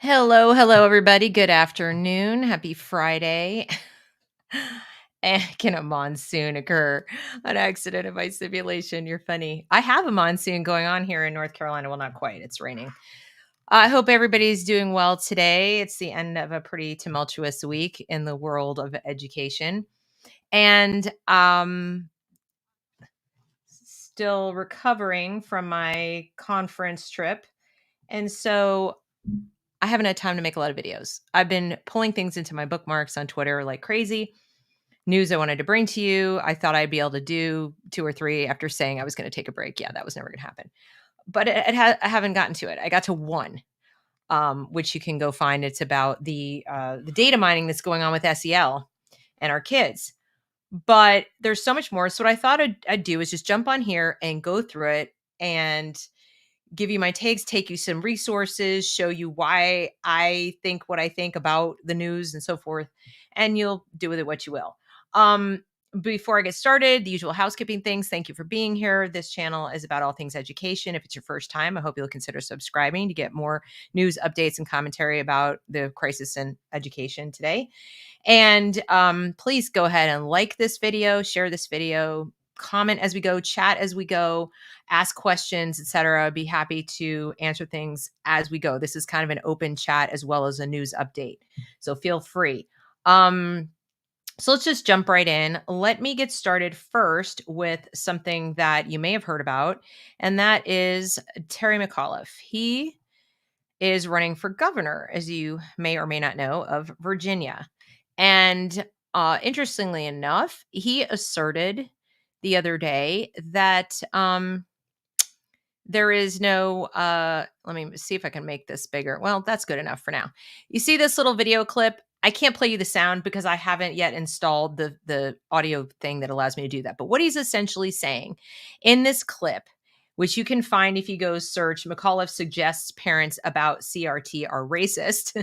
Hello, everybody. Good afternoon. Happy Friday. And can a monsoon occur? An accident of my simulation. You're funny. I have a monsoon going on here in North Carolina. Well, not quite. It's raining. I hope everybody's doing well today. It's the end of a pretty tumultuous week in the world of education. And still recovering from my conference trip. And so I haven't had time to make a lot of videos. I've been pulling things into my bookmarks on Twitter like crazy. News I wanted to bring to you. I thought I'd be able to do 2 or 3 after saying I was going to take a break. Yeah, that was never going to happen. But I haven't gotten to it. I got to one, which you can go find. It's about the data mining that's going on with SEL and our kids. But there's so much more. So what I thought I'd do is just jump on here and go through it and give you my takes, take you some resources, show you why I think what I think about the news and so forth, and you'll do with it what you will. Before I get started, the usual housekeeping things. Thank you for being here. This channel is about all things education. If it's your first time, I hope you'll consider subscribing to get more news, updates, and commentary about the crisis in education today. And please go ahead and like this video, share this video, comment as we go, chat as we go, ask questions, etc. Be happy to answer things as we go. This is kind of an open chat as well as a news update. So feel free. So let's just jump right in. Let me get started first with something that you may have heard about, and that is Terry McAuliffe. He is running for governor, as you may or may not know, of Virginia. And interestingly enough, he asserted the other day that there is no, let me see if I can make this bigger. Well, that's good enough for now. You see this little video clip? I can't play you the sound because I haven't yet installed the audio thing that allows me to do that. But what he's essentially saying in this clip, which you can find if you go search, McAuliffe suggests parents about CRT are racist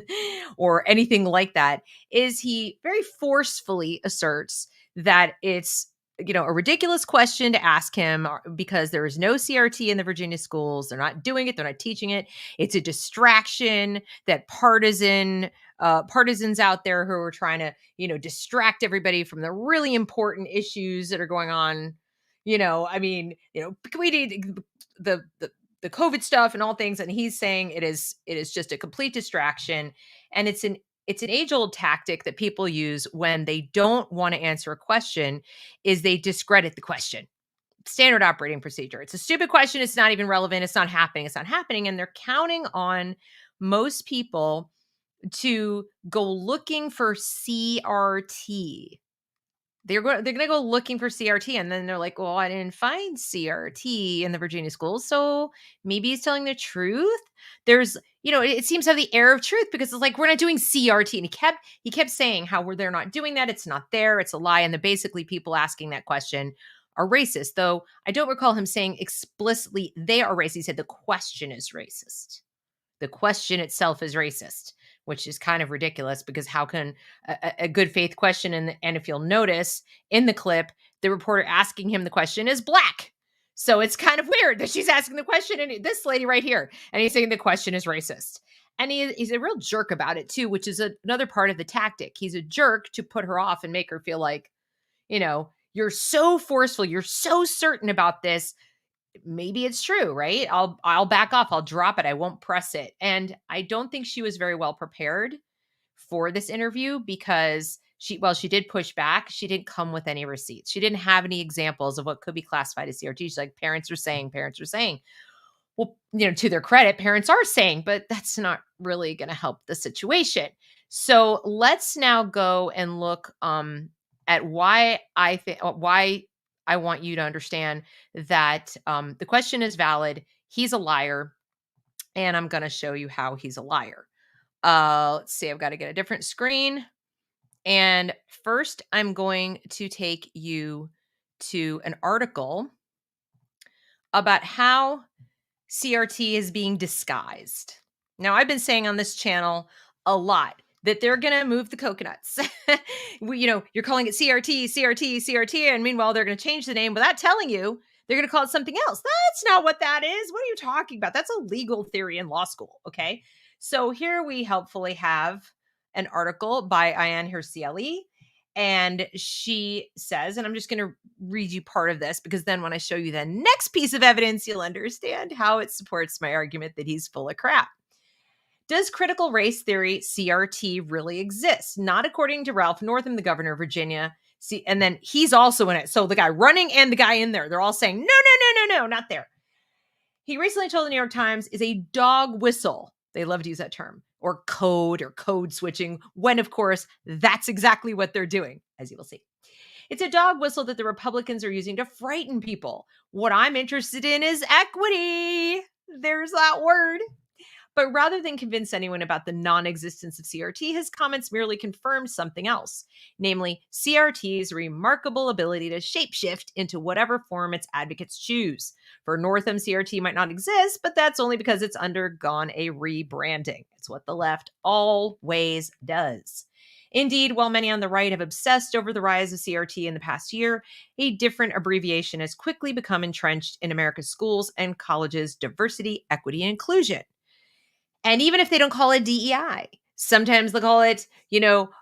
or anything like that, is he very forcefully asserts that it's a ridiculous question to ask him because there is no CRT in the Virginia schools. They're not doing it. They're not teaching it. It's a distraction that partisans out there who are trying to, distract everybody from the really important issues that are going on. We need the COVID stuff and all things. And he's saying it is just a complete distraction. And it's an age-old tactic that people use when they don't want to answer a question is they discredit the question. Standard operating procedure. It's a stupid question. It's not even relevant. It's not happening. It's not happening. And they're counting on most people to go looking for CRT. They're going to go looking for CRT, and then they're like, well, I didn't find CRT in the Virginia schools, so maybe he's telling the truth. There's, it seems to have the air of truth because it's like, we're not doing CRT. And he kept saying how they're not doing that. It's not there. It's a lie. And basically people asking that question are racist, though I don't recall him saying explicitly they are racist. He said the question is racist. The question itself is racist, which is kind of ridiculous because how can a good faith question, and if you'll notice in the clip, the reporter asking him the question is black. So it's kind of weird that she's asking the question, and this lady right here, and he's saying the question is racist. And he's a real jerk about it too, which is another part of the tactic. He's a jerk to put her off and make her feel like, you're so forceful, you're so certain about this. Maybe it's true, right? I'll back off. I'll drop it. I won't press it. And I don't think she was very well prepared for this interview because she did push back. She didn't come with any receipts. She didn't have any examples of what could be classified as CRT. She's like, parents are saying. Well, to their credit, parents are saying, but that's not really going to help the situation. So let's now go and look at why I want you to understand that the question is valid. He's a liar. And I'm going to show you how he's a liar. Let's see. I've got to get a different screen. And first, I'm going to take you to an article about how CRT is being disguised. Now, I've been saying on this channel a lot that they're going to move the coconuts. You're calling it CRT, and meanwhile, they're going to change the name without telling you. They're going to call it something else. That's not what that is. What are you talking about? That's a legal theory in law school, okay? So here we helpfully have an article by Ayaan Hirsi, and she says, and I'm just going to read you part of this because then when I show you the next piece of evidence, you'll understand how it supports my argument that he's full of crap. Does critical race theory, CRT, really exist? Not according to Ralph Northam, the governor of Virginia. See, and then he's also in it. So the guy running and the guy in there, they're all saying, no, no, no, no, no, not there. He recently told the New York Times is a dog whistle. They love to use that term, or code switching, when, of course, that's exactly what they're doing, as you will see. It's a dog whistle that the Republicans are using to frighten people. What I'm interested in is equity. There's that word. But rather than convince anyone about the non-existence of CRT, his comments merely confirmed something else, namely CRT's remarkable ability to shapeshift into whatever form its advocates choose. For Northam, CRT might not exist, but that's only because it's undergone a rebranding. It's what the left always does. Indeed, while many on the right have obsessed over the rise of CRT in the past year, a different abbreviation has quickly become entrenched in America's schools and colleges: diversity, equity, and inclusion. And even if they don't call it DEI, sometimes they'll call it,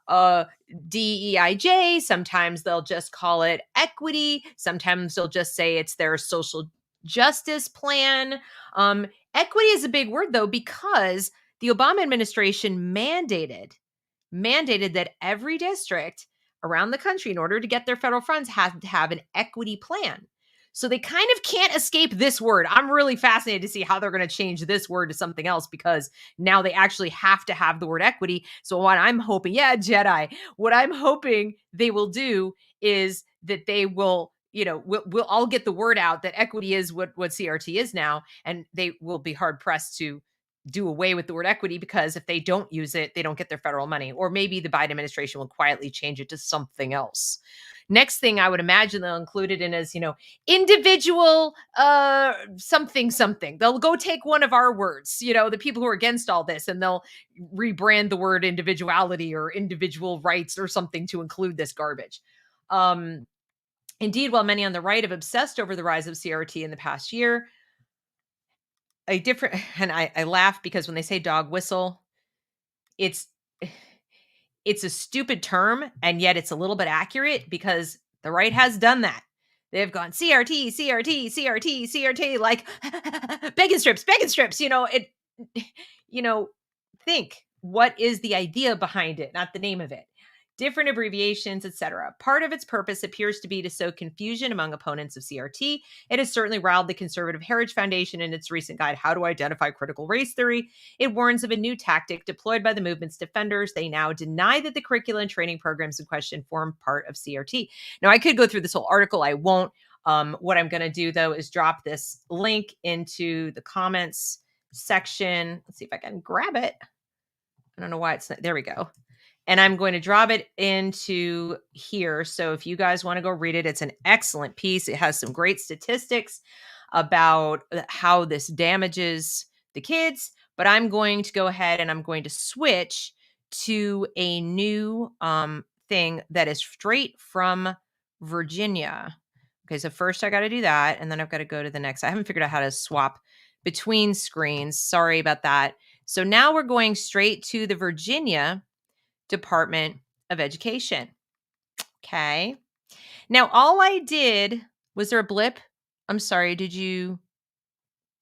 DEIJ. Sometimes they'll just call it equity. Sometimes they'll just say it's their social justice plan. Equity is a big word, though, because the Obama administration mandated that every district around the country, in order to get their federal funds, had to have an equity plan. So they kind of can't escape this word. I'm really fascinated to see how they're going to change this word to something else, because now they actually have to have the word equity. So what I'm hoping, Jedi, what I'm hoping they will do is that they will, we'll all get the word out that equity is what CRT is now, and they will be hard pressed to do away with the word equity, because if they don't use it, they don't get their federal money. Or maybe the Biden administration will quietly change it to something else. Next thing I would imagine they'll include it in as, individual something. They'll go take one of our words, the people who are against all this, and they'll rebrand the word individuality or individual rights or something to include this garbage. Indeed, while many on the right have obsessed over the rise of CRT in the past year, and I laugh because when they say dog whistle, it's a stupid term, and yet it's a little bit accurate, because the right has done that. They've gone CRT, CRT, CRT, CRT, like bacon strips, think, what is the idea behind it, not the name of it. Different abbreviations, etc. Part of its purpose appears to be to sow confusion among opponents of CRT. It has certainly riled the Conservative Heritage Foundation in its recent guide, How to Identify Critical Race Theory. It warns of a new tactic deployed by the movement's defenders. They now deny that the curriculum and training programs in question form part of CRT. Now, I could go through this whole article. I won't. What I'm going to do, though, is drop this link into the comments section. Let's see if I can grab it. I don't know why it's not. There we go. And I'm going to drop it into here. So if you guys want to go read it, it's an excellent piece. It has some great statistics about how this damages the kids. But I'm going to go ahead and I'm going to switch to a new thing that is straight from Virginia. Okay, so first I got to do that, and then I've got to go to the next. I haven't figured out how to swap between screens. Sorry about that. So now we're going straight to the Virginia Department of Education. Okay. Now, all I did, was there a blip? I'm sorry. Did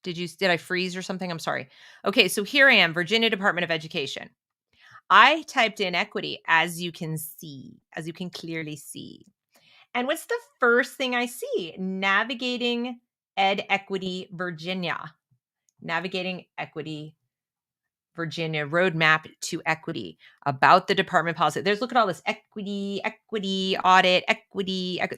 I freeze or something? I'm sorry. Okay. So here I am, Virginia Department of Education. I typed in equity, as you can clearly see. And what's the first thing I see? Navigating Ed Equity Virginia. Navigating Equity Virginia Roadmap to Equity, about the department policy. Look at all this equity audit,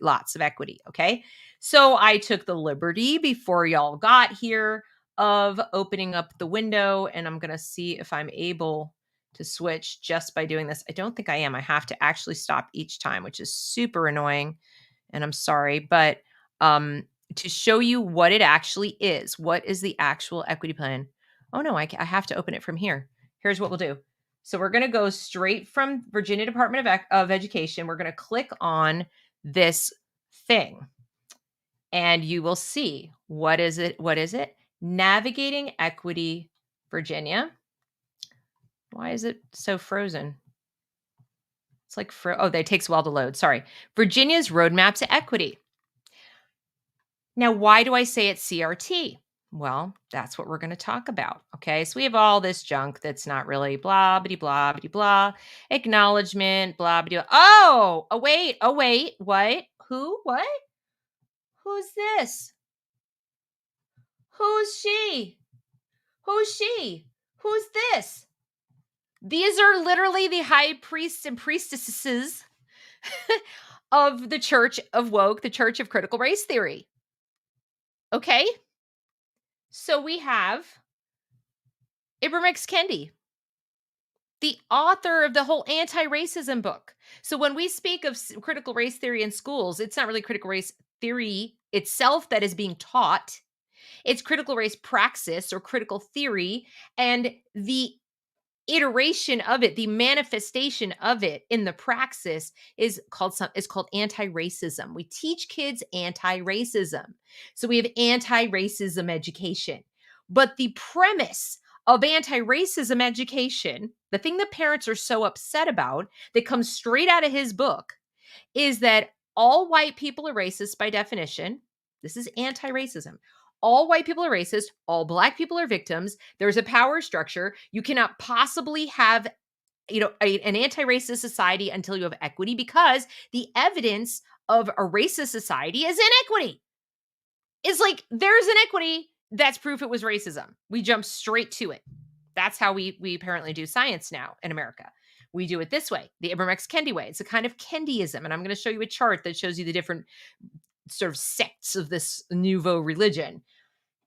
lots of equity. Okay. So I took the liberty before y'all got here of opening up the window, and I'm going to see if I'm able to switch just by doing this. I don't think I am. I have to actually stop each time, which is super annoying. And I'm sorry, but to show you what it actually is, what is the actual equity plan? Oh, no, I have to open it from here. Here's what we'll do. So we're going to go straight from Virginia Department of Education. We're going to click on this thing, and you will see, what is it? Navigating Equity Virginia. Why is it so frozen? It's like, oh, that takes a while to load. Sorry. Virginia's Roadmap to Equity. Now, why do I say it's CRT? Well, that's what we're going to talk about. Okay. So we have all this junk that's not really blah, bitty, blah, bitty, blah, acknowledgement, blah, bitty, blah. Oh, wait. What? Who? What? Who's this? Who's she? Who's she? Who's this? These are literally the high priests and priestesses of the Church of Woke, the Church of Critical Race Theory. Okay? So we have Ibram X. Kendi, the author of the whole anti-racism book. So when we speak of critical race theory in schools, it's not really critical race theory itself that is being taught. It's critical race praxis or critical theory, and the iteration of it, the manifestation of it in the praxis is called anti-racism. We teach kids anti-racism. So we have anti-racism education. But the premise of anti-racism education, the thing that parents are so upset about that comes straight out of his book, is that all white people are racist by definition. This is anti-racism. All white people are racist. All black people are victims. There's a power structure. You cannot possibly have, an anti-racist society until you have equity, because the evidence of a racist society is inequity. It's like, there's inequity. That's proof it was racism. We jump straight to it. That's how we apparently do science now in America. We do it this way, the Ibram X. Kendi way. It's a kind of Kendiism. And I'm going to show you a chart that shows you the different sort of sects of this nouveau religion.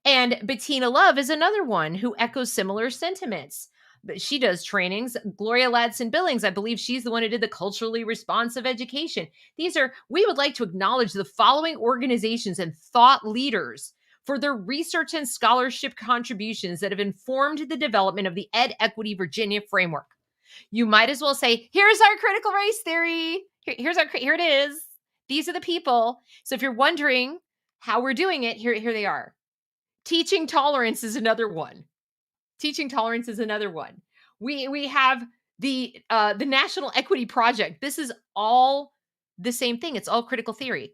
And Bettina Love is another one who echoes similar sentiments. But she does trainings. Gloria Ladson Billings, I believe she's the one who did the culturally responsive education. We would like to acknowledge the following organizations and thought leaders for their research and scholarship contributions that have informed the development of the Ed Equity Virginia framework. You might as well say, here's our critical race theory. Here it is. These are the people. So if you're wondering how we're doing it, here they are. Teaching tolerance is another one. We have the National Equity Project. This is all the same thing. It's all critical theory.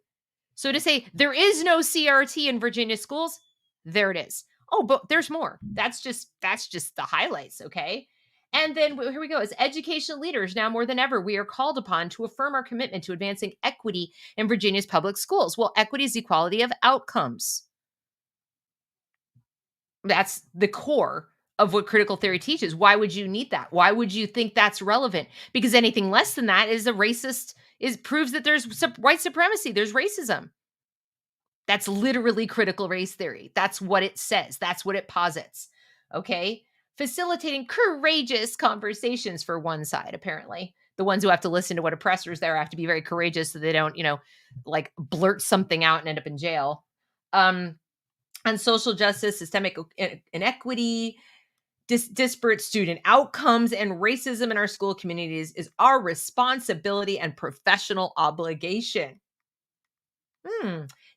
So to say there is no CRT in Virginia schools, there it is. Oh, but there's more. That's just the highlights, okay? And then here we go. As educational leaders, now more than ever, we are called upon to affirm our commitment to advancing equity in Virginia's public schools. Well, equity is equality of outcomes. That's the core of what critical theory teaches. Why would you need that? Why would you think that's relevant? Because anything less than that is a racist, proves that there's white supremacy, there's racism. That's literally critical race theory. That's what it says. That's what it posits. Okay? Facilitating courageous conversations for one side, apparently. The ones who have to listen to what oppressors there have to be very courageous so they don't, like blurt something out and end up in jail. On social justice, systemic inequity, disparate student outcomes, and racism in our school communities is our responsibility and professional obligation.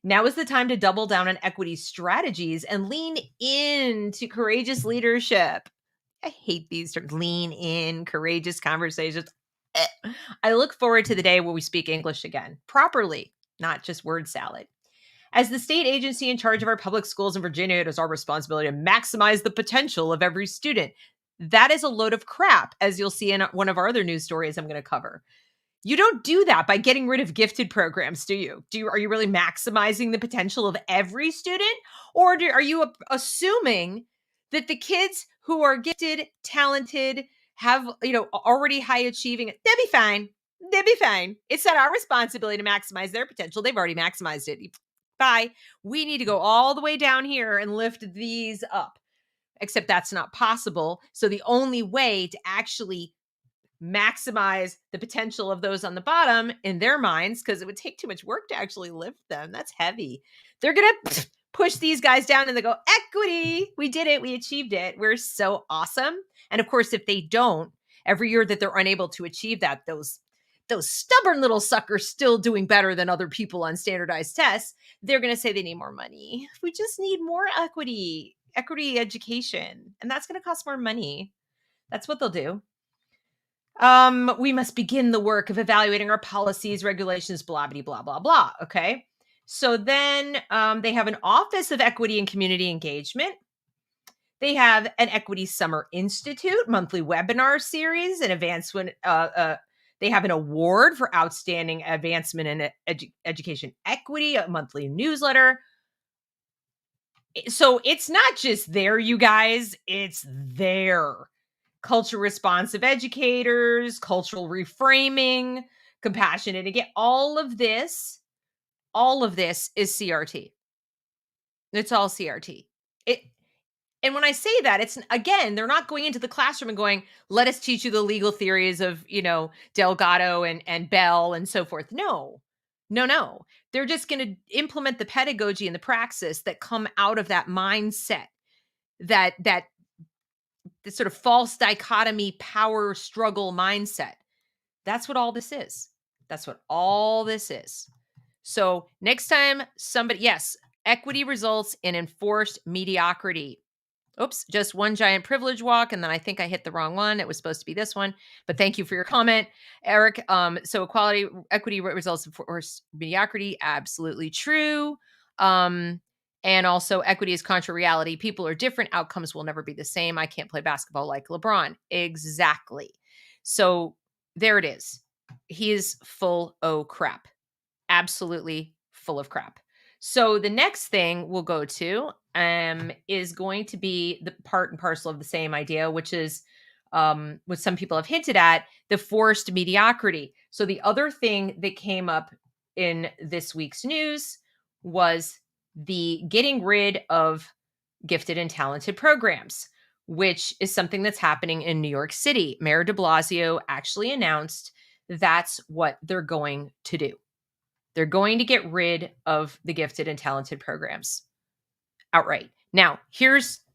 Now is the time to double down on equity strategies and lean into courageous leadership. I hate these terms. Lean in, courageous conversations. I look forward to the day where we speak English again, properly, not just word salad. As the state agency in charge of our public schools in Virginia, it is our responsibility to maximize the potential of every student. That is a load of crap, as you'll see in one of our other news stories I'm going to cover. You don't do that by getting rid of gifted programs, do you? Are you really maximizing the potential of every student? Or are you assuming that the kids who are gifted, talented, have, already high achieving, they'll be fine. They'll be fine. It's not our responsibility to maximize their potential. They've already maximized it. Bye. We need to go all the way down here and lift these up. Except that's not possible. So the only way to actually maximize the potential of those on the bottom in their minds, because it would take too much work to actually lift them. That's heavy. They're going to push these guys down and they go, equity. We did it. We achieved it. We're so awesome. And of course, if they don't, every year that they're unable to achieve that, those stubborn little suckers still doing better than other people on standardized tests, they're going to say they need more money. We just need more equity education. And that's going to cost more money. That's what they'll do. We must begin the work of evaluating our policies, regulations, blah, blah, blah, blah, blah. Okay. So then they have an Office of Equity and Community Engagement. They have an Equity Summer Institute monthly webinar series, an advancement. They have an award for outstanding advancement in education equity, a monthly newsletter. So it's not just there, you guys. It's there. Culture responsive educators, cultural reframing, compassionate again. All of this is CRT. It's all CRT. It And when I say that, it's again, they're not going into the classroom and going, let us teach you the legal theories of, Delgado and Bell and so forth. No, no, no. They're just going to implement the pedagogy and the praxis that come out of that mindset, that this sort of false dichotomy power struggle mindset. That's what all this is. That's what all this is. So next time yes, equity results in enforced mediocrity. Oops, just one giant privilege walk. And then I think I hit the wrong one. It was supposed to be this one, but thank you for your comment, Eric. So equity results in forced mediocrity. Absolutely true. And also equity is contra reality. People are different. Outcomes will never be the same. I can't play basketball like LeBron. Exactly. So there it is. He is full of crap. Absolutely full of crap. So the next thing we'll go to is going to be the part and parcel of the same idea, which is what some people have hinted at, the forced mediocrity. So the other thing that came up in this week's news was the getting rid of gifted and talented programs, which is something that's happening in New York City. Mayor de Blasio actually announced that's what they're going to do. They're going to get rid of the gifted and talented programs outright. Now,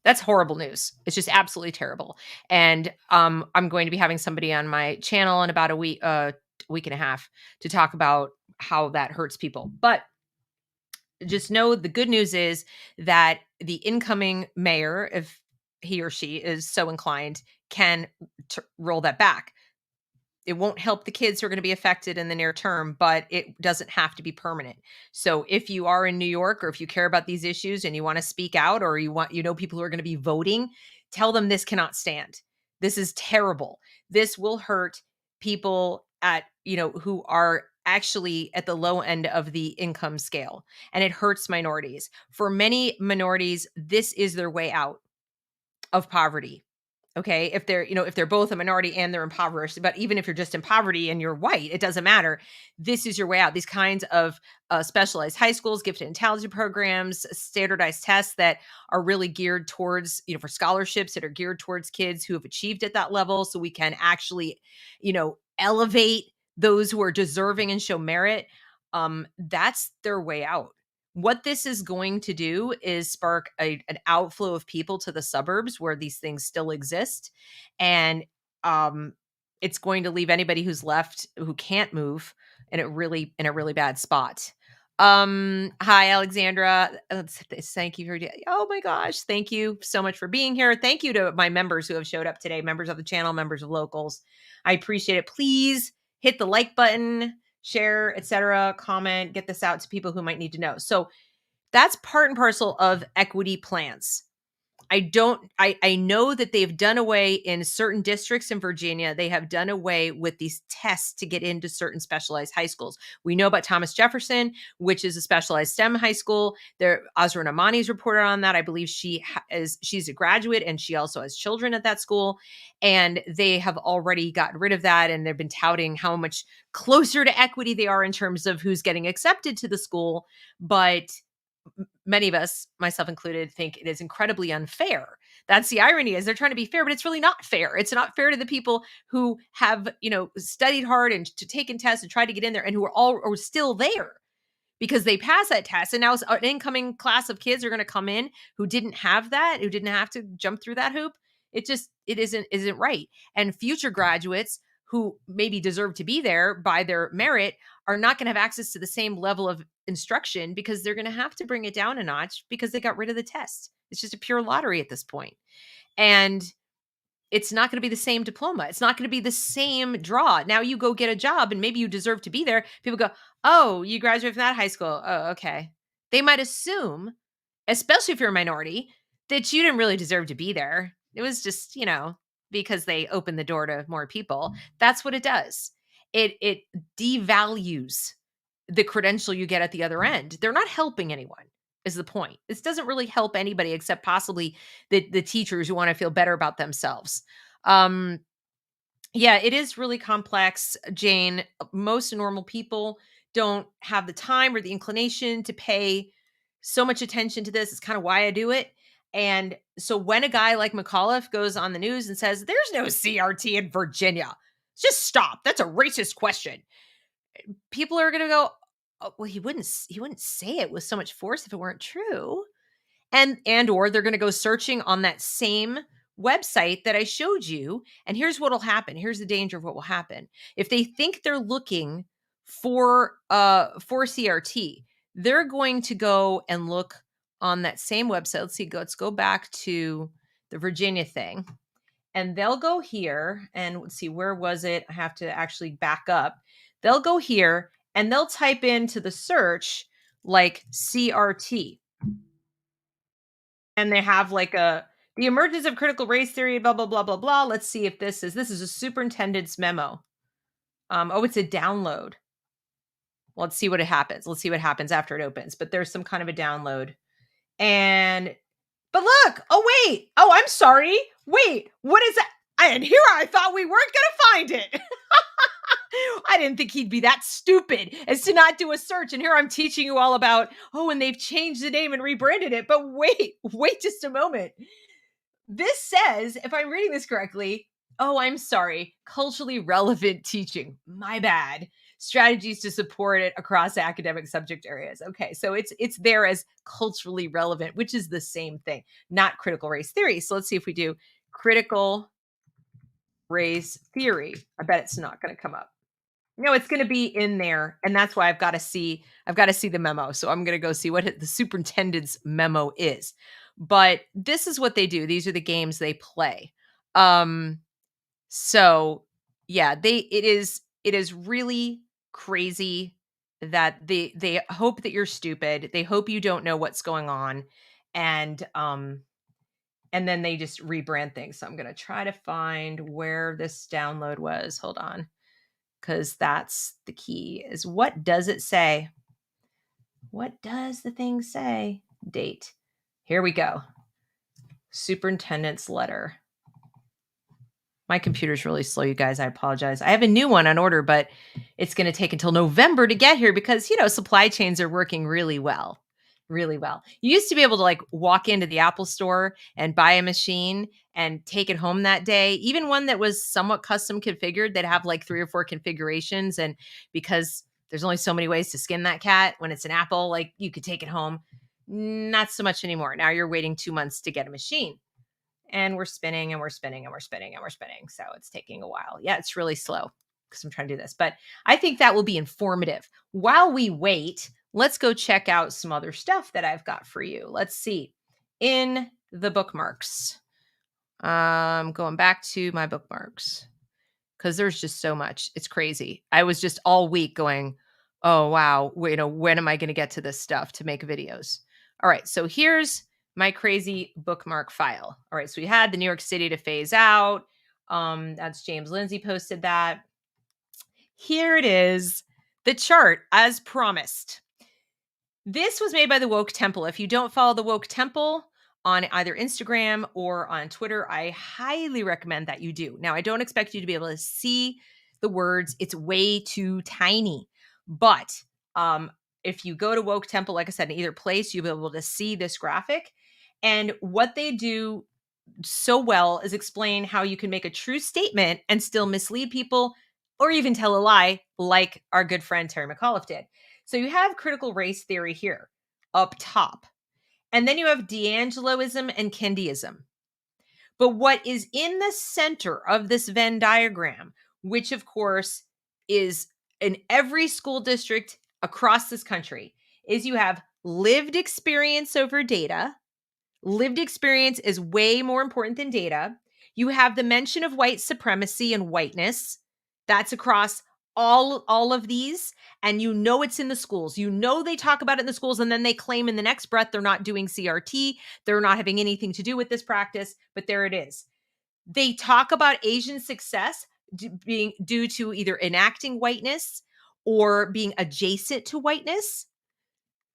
that's horrible news. It's just absolutely terrible. And I'm going to be having somebody on my channel in about a week and a half to talk about how that hurts people. But just know the good news is that the incoming mayor, if he or she is so inclined, can roll that back. It won't help the kids who are going to be affected in the near term, but it doesn't have to be permanent. So if you are in New York, or if you care about these issues and you want to speak out, or people who are going to be voting, tell them this cannot stand. This is terrible. This will hurt people who are actually at the low end of the income scale, and it hurts minorities. For many minorities, this is their way out of poverty. Okay. If they're both a minority and they're impoverished, but even if you're just in poverty and you're white, it doesn't matter. This is your way out. These kinds of specialized high schools, gifted and talented programs, standardized tests that are really geared towards, for scholarships that are geared towards kids who have achieved at that level. So we can actually, elevate those who are deserving and show merit. That's their way out. What this is going to do is spark an outflow of people to the suburbs where these things still exist. And it's going to leave anybody who's left who can't move in a really bad spot. Hi, Alexandra. Thank you for, oh my gosh. Thank you so much for being here. Thank you to my members who have showed up today, members of the channel, members of Locals. I appreciate it. Please hit the like button, share, etc., comment, get this out to people who might need to know. So that's part and parcel of equity plans. I know that they've done away in certain districts in Virginia. They have done away with these tests to get into certain specialized high schools. We know about Thomas Jefferson, which is a specialized STEM high school. Azra Namani's reported on that. I believe she's a graduate and she also has children at that school. And they have already gotten rid of that. And they've been touting how much closer to equity they are in terms of who's getting accepted to the school. But many of us, myself included, think it is incredibly unfair. That's the irony, is they're trying to be fair, but it's really not fair. It's not fair to the people who have, studied hard and taken tests and tried to get in there and who are still there because they passed that test. And now an incoming class of kids are going to come in who didn't have that, who didn't have to jump through that hoop. It isn't right. And future graduates who maybe deserve to be there by their merit are not going to have access to the same level of instruction because they're going to have to bring it down a notch because they got rid of the test. It's just a pure lottery at this point. And it's not going to be the same diploma. It's not going to be the same draw. Now you go get a job and maybe you deserve to be there. People go, "Oh, you graduated from that high school. Oh, okay." They might assume, especially if you're a minority, that you didn't really deserve to be there. It was just, because they opened the door to more people. That's what it does. It devalues the credential you get at the other end. They're not helping anyone, is the point. This doesn't really help anybody except possibly the teachers who want to feel better about themselves. Um, yeah, it is really complex, Jane. Most normal people don't have the time or the inclination to pay so much attention to this. It's kind of why I do it. And so when a guy like McAuliffe goes on the news and says, "There's no CRT in Virginia," just stop. That's a racist question. People are going to go, "Oh, well, he wouldn't say it with so much force if it weren't true." And or they're going to go searching on that same website that I showed you, and here's what'll happen. Here's the danger of what will happen. If they think they're looking for CRT, they're going to go and look on that same website. Let's go back to the Virginia thing. And they'll go here and let's see, where was it? I have to actually back up. They'll go here and they'll type into the search like CRT. And they have like the emergence of critical race theory, blah, blah, blah, blah, blah. Let's see if this is a superintendent's memo. It's a download. Let's see what happens. Let's see what happens after it opens. But there's some kind of a download. But look, I'm sorry. Wait, what is that? And here I thought we weren't going to find it. I didn't think he'd be that stupid as to not do a search. And here I'm teaching you all about, and they've changed the name and rebranded it. But wait just a moment. This says, if I'm reading this correctly, I'm sorry, culturally relevant teaching. My bad. Strategies to support it across academic subject areas. Okay, so it's there as culturally relevant, which is the same thing, not critical race theory. So let's see if we do critical race theory. I bet it's not going to come up. No, it's going to be in there, and that's why I've got to see the memo. So I'm going to go see what the superintendent's memo is. But this is what they do. These are the games they play. So yeah, it is really crazy that they hope that you're stupid. They hope you don't know what's going on, and then they just rebrand things. So I'm going to try to find where this download was. Hold on. Because that's the key, is what does it say? What does the thing say? Date. Here we go. Superintendent's letter. My computer's really slow, you guys. I apologize. I have a new one on order, but it's going to take until November to get here because, supply chains are working really well. Really well. You used to be able to like walk into the Apple store and buy a machine and take it home that day. Even one that was somewhat custom configured, they'd have like 3 or 4 configurations. And because there's only so many ways to skin that cat, when it's an Apple, like you could take it home. Not so much anymore. Now you're waiting 2 months to get a machine. And we're spinning and we're spinning and we're spinning and we're spinning. So it's taking a while. Yeah, it's really slow because I'm trying to do this. But I think that will be informative. While we wait, let's go check out some other stuff that I've got for you. Let's see. In the bookmarks. Going back to my bookmarks because there's just so much. It's crazy. I was just all week going, oh, wow. When am I going to get to this stuff to make videos? All right. So here's my crazy bookmark file. All right. So we had the New York City to phase out. That's James Lindsay posted that. Here it is. The chart as promised. This was made by the Woke Temple. If you don't follow the Woke Temple on either Instagram or on Twitter, I highly recommend that you do. Now, I don't expect you to be able to see the words. It's way too tiny. But if you go to Woke Temple, like I said, in either place, you'll be able to see this graphic. And what they do so well is explain how you can make a true statement and still mislead people or even tell a lie like our good friend Terry McAuliffe did. So you have critical race theory here up top. And then you have D'Angeloism and Kendiism. But what is in the center of this Venn diagram, which of course is in every school district across this country, is you have lived experience over data. Lived experience is way more important than data. You have the mention of white supremacy and whiteness. That's across all of these. And you know it's in the schools. You know they talk about it in the schools, and then they claim in the next breath they're not doing CRT. They're not having anything to do with this practice, but there it is. They talk about Asian success being due to either enacting whiteness or being adjacent to whiteness.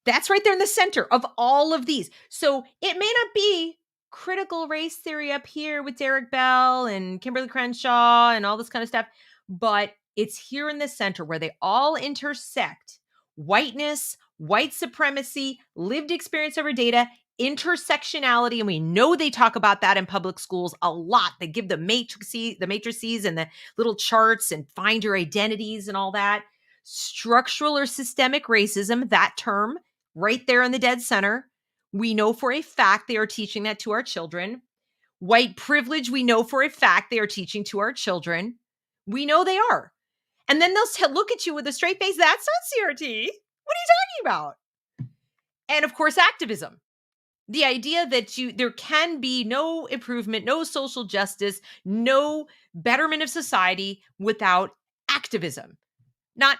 That's right there in the center of all of these. So it may not be critical race theory up here with Derek Bell and Kimberly Crenshaw and all this kind of stuff, but it's here in the center where they all intersect: whiteness, white supremacy, lived experience over data, intersectionality. And we know they talk about that in public schools a lot. They give the matrices and the little charts and find your identities and all that. Structural or systemic racism, that term, right there in the dead center. We know for a fact they are teaching that to our children. White privilege, we know for a fact they are teaching to our children. We know they are. And then they'll look at you with a straight face. That's not CRT. What are you talking about? And of course, activism. The idea that there can be no improvement, no social justice, no betterment of society without activism. Not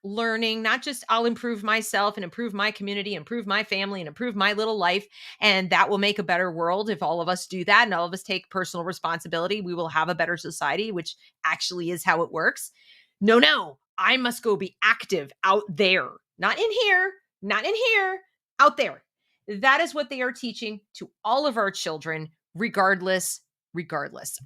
learning, not just I'll improve myself and improve my community, improve my family, and improve my little life. And that will make a better world. If all of us do that and all of us take personal responsibility, we will have a better society, which actually is how it works. No, I must go be active out there, not in here, out there. That is what they are teaching to all of our children, regardless. All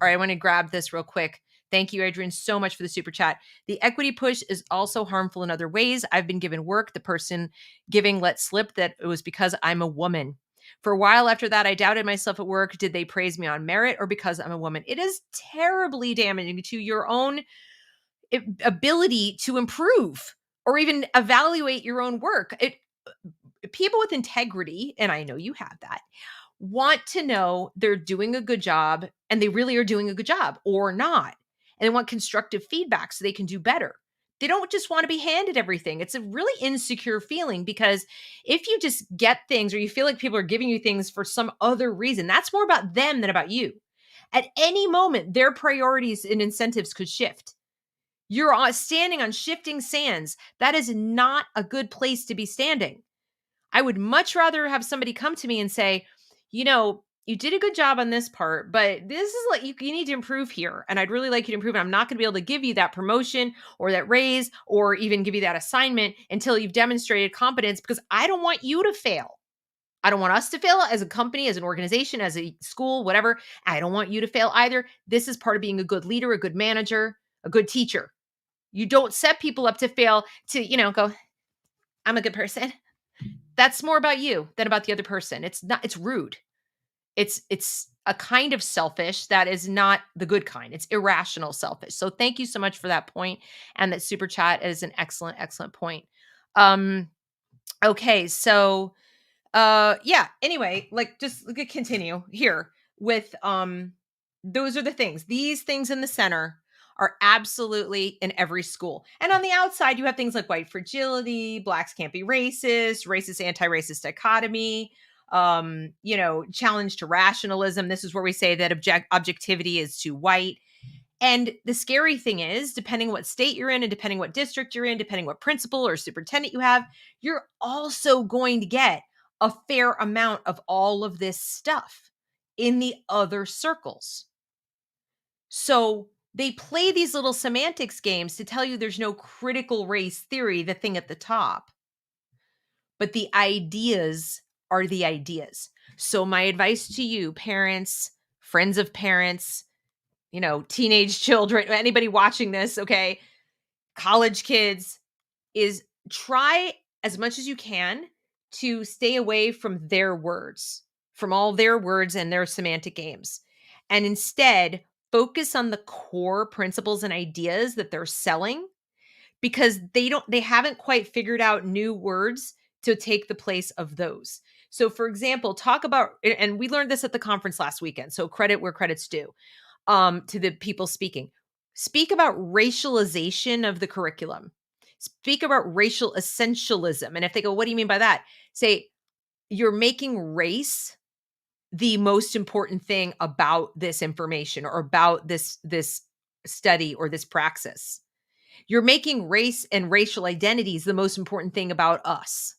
right, I want to grab this real quick. Thank you, Adrian, so much for the super chat. The equity push is also harmful in other ways. I've been given work. The person giving let slip that it was because I'm a woman. For a while after that, I doubted myself at work. Did they praise me on merit or because I'm a woman? It is terribly damaging to your own ability to improve or even evaluate your own work. People with integrity, and I know you have that, want to know they're doing a good job and they really are doing a good job or not. And they want constructive feedback so they can do better. They don't just want to be handed everything. It's a really insecure feeling because if you just get things or you feel like people are giving you things for some other reason, that's more about them than about you. At any moment, their priorities and incentives could shift. You're standing on shifting sands. That is not a good place to be standing. I would much rather have somebody come to me and say, you did a good job on this part, but this is like, you need to improve here. And I'd really like you to improve. And I'm not going to be able to give you that promotion or that raise or even give you that assignment until you've demonstrated competence, because I don't want you to fail. I don't want us to fail as a company, as an organization, as a school, whatever. I don't want you to fail either. This is part of being a good leader, a good manager, a good teacher. You don't set people up to fail to, go, I'm a good person. That's more about you than about the other person. It's rude. It's a kind of selfish that is not the good kind. It's irrational selfish. So thank you so much for that point. And that super chat is an excellent, excellent point. Okay. So, anyway, just continue here with, those are the things. These things in the center are absolutely in every school. And on the outside, you have things like white fragility, blacks can't be racist, racist, anti-racist dichotomy, challenge to rationalism. This is where we say that objectivity is too white. And the scary thing is, depending what state you're in and depending what district you're in, depending what principal or superintendent you have, you're also going to get a fair amount of all of this stuff in the other circles. So they play these little semantics games to tell you there's no critical race theory, the thing at the top. But the ideas are the ideas. So my advice to you, parents, friends of parents, teenage children, anybody watching this, okay, college kids, is try as much as you can to stay away from their words, from all their words and their semantic games. And instead, focus on the core principles and ideas that they're selling, because they haven't quite figured out new words to take the place of those. So for example, talk about, and we learned this at the conference last weekend, so credit where credit's due, to the people speaking. Speak about racialization of the curriculum. Speak about racial essentialism. And if they go, what do you mean by that? Say, you're making race the most important thing about this information or about this study or this praxis. You're making race and racial identities the most important thing about us.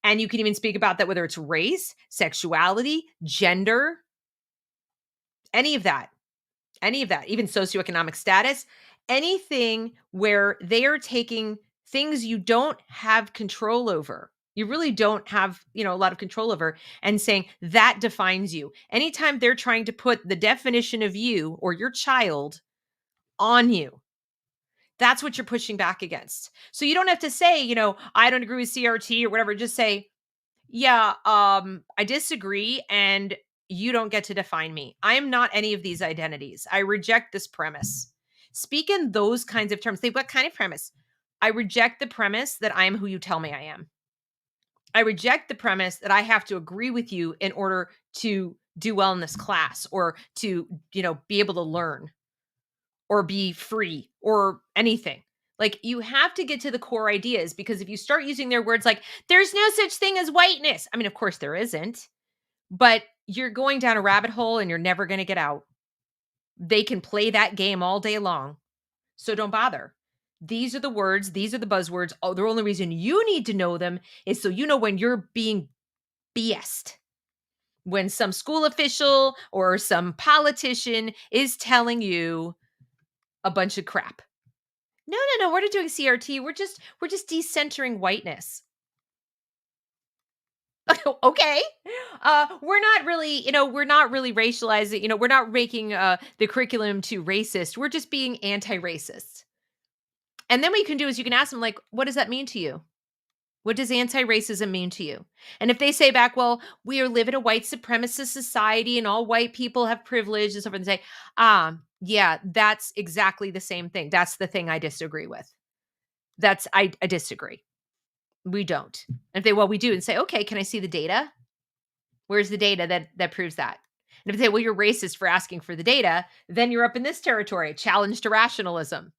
And you can even speak about that, whether it's race, sexuality, gender, any of that, even socioeconomic status, anything where they are taking things you don't have control over. You really don't have, a lot of control over, and saying that defines you. Anytime they're trying to put the definition of you or your child on you, that's what you're pushing back against. So you don't have to say, I don't agree with CRT or whatever. Just say, yeah, I disagree, and you don't get to define me. I am not any of these identities. I reject this premise. Speak in those kinds of terms. Say, what kind of premise? I reject the premise that I am who you tell me I am. I reject the premise that I have to agree with you in order to do well in this class or to, be able to learn or be free or anything. Like, you have to get to the core ideas, because if you start using their words like, there's no such thing as whiteness. I mean, of course there isn't, but you're going down a rabbit hole and you're never going to get out. They can play that game all day long. So don't bother. These are the words. These are the buzzwords. Oh, the only reason you need to know them is so you know when you're being BS'd. When some school official or some politician is telling you a bunch of crap. No, we're not doing CRT. We're just decentering whiteness. Okay. We're not really, racializing, we're not making the curriculum too racist. We're just being anti-racist. And then what you can do is you can ask them, like, what does that mean to you? What does anti-racism mean to you? And if they say back, well, we live in a white supremacist society and all white people have privilege and stuff, and say, yeah, that's exactly the same thing. That's the thing I disagree with. I disagree. We don't. And if they, well, we do, and say, okay, can I see the data? Where's the data that proves that? And if they say, well, you're racist for asking for the data, then you're up in this territory, challenge to rationalism.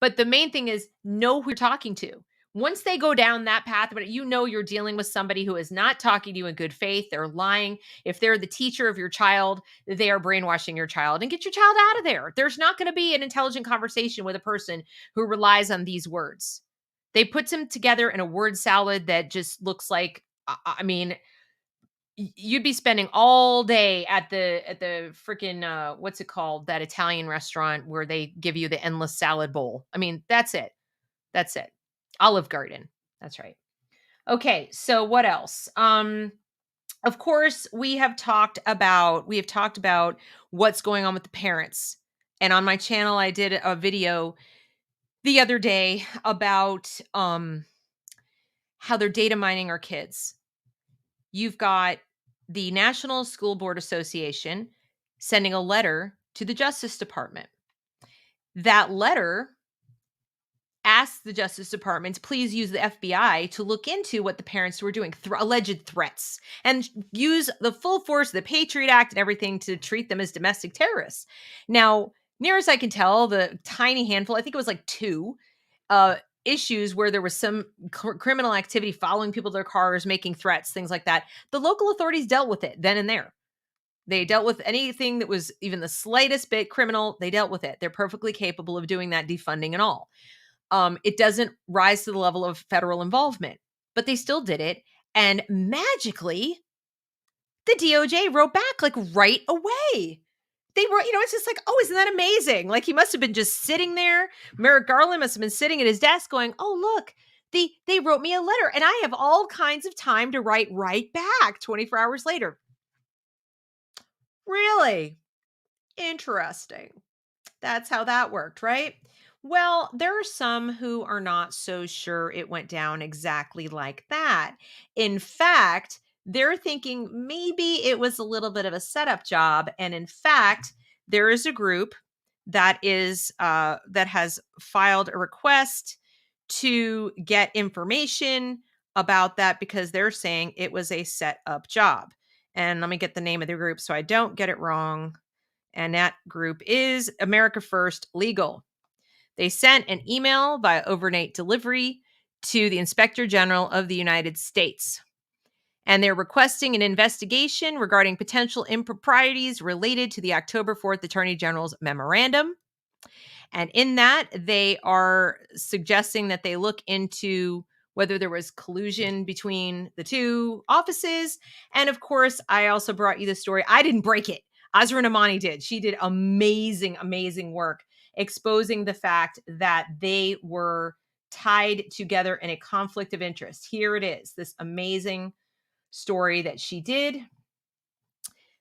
But the main thing is know who you're talking to. Once they go down that path, but you're dealing with somebody who is not talking to you in good faith, they're lying. If they're the teacher of your child, they are brainwashing your child, and get your child out of there. There's not going to be an intelligent conversation with a person who relies on these words. They put them together in a word salad that just looks like, you'd be spending all day at the freaking, what's it called? That Italian restaurant where they give you the endless salad bowl. I mean, that's it. Olive Garden. That's right. Okay. So what else? Of course, we have talked about what's going on with the parents. And on my channel, I did a video the other day about how they're data mining our kids. You've got the National School Board Association sending a letter to the Justice Department. That letter asks the Justice Department to please use the FBI to look into what the parents were doing, alleged threats, and use the full force of the Patriot Act and everything to treat them as domestic terrorists. Now, near as I can tell, the tiny handful, I think it was like 2 issues where there was some criminal activity, following people to their cars, making threats, things like that. The local authorities dealt with it then and there. They dealt with anything that was even the slightest bit criminal. They dealt with it. They're perfectly capable of doing that, defunding and all. It doesn't rise to the level of federal involvement, but they still did it. And magically, the DOJ wrote back like right away. They wrote, it's just like, oh, isn't that amazing? Like, he must have been just sitting there. Merrick Garland must have been sitting at his desk going, oh, look, they wrote me a letter and I have all kinds of time to write right back 24 hours later. Really? Interesting. That's how that worked, right? Well, there are some who are not so sure it went down exactly like that. In fact, they're thinking maybe it was a little bit of a setup job. And in fact, there is a group that has filed a request to get information about that, because they're saying it was a set up job. And let me get the name of the group so I don't get it wrong. And that group is America First Legal. They sent an email via overnight delivery to the Inspector General of the United States. And they're requesting an investigation regarding potential improprieties related to the October 4th Attorney General's memorandum. And in that, they are suggesting that they look into whether there was collusion between the two offices. And of course, I also brought you the story. I didn't break it. Azra Namani did. She did amazing, amazing work exposing the fact that they were tied together in a conflict of interest. Here it is, this amazing story that she did,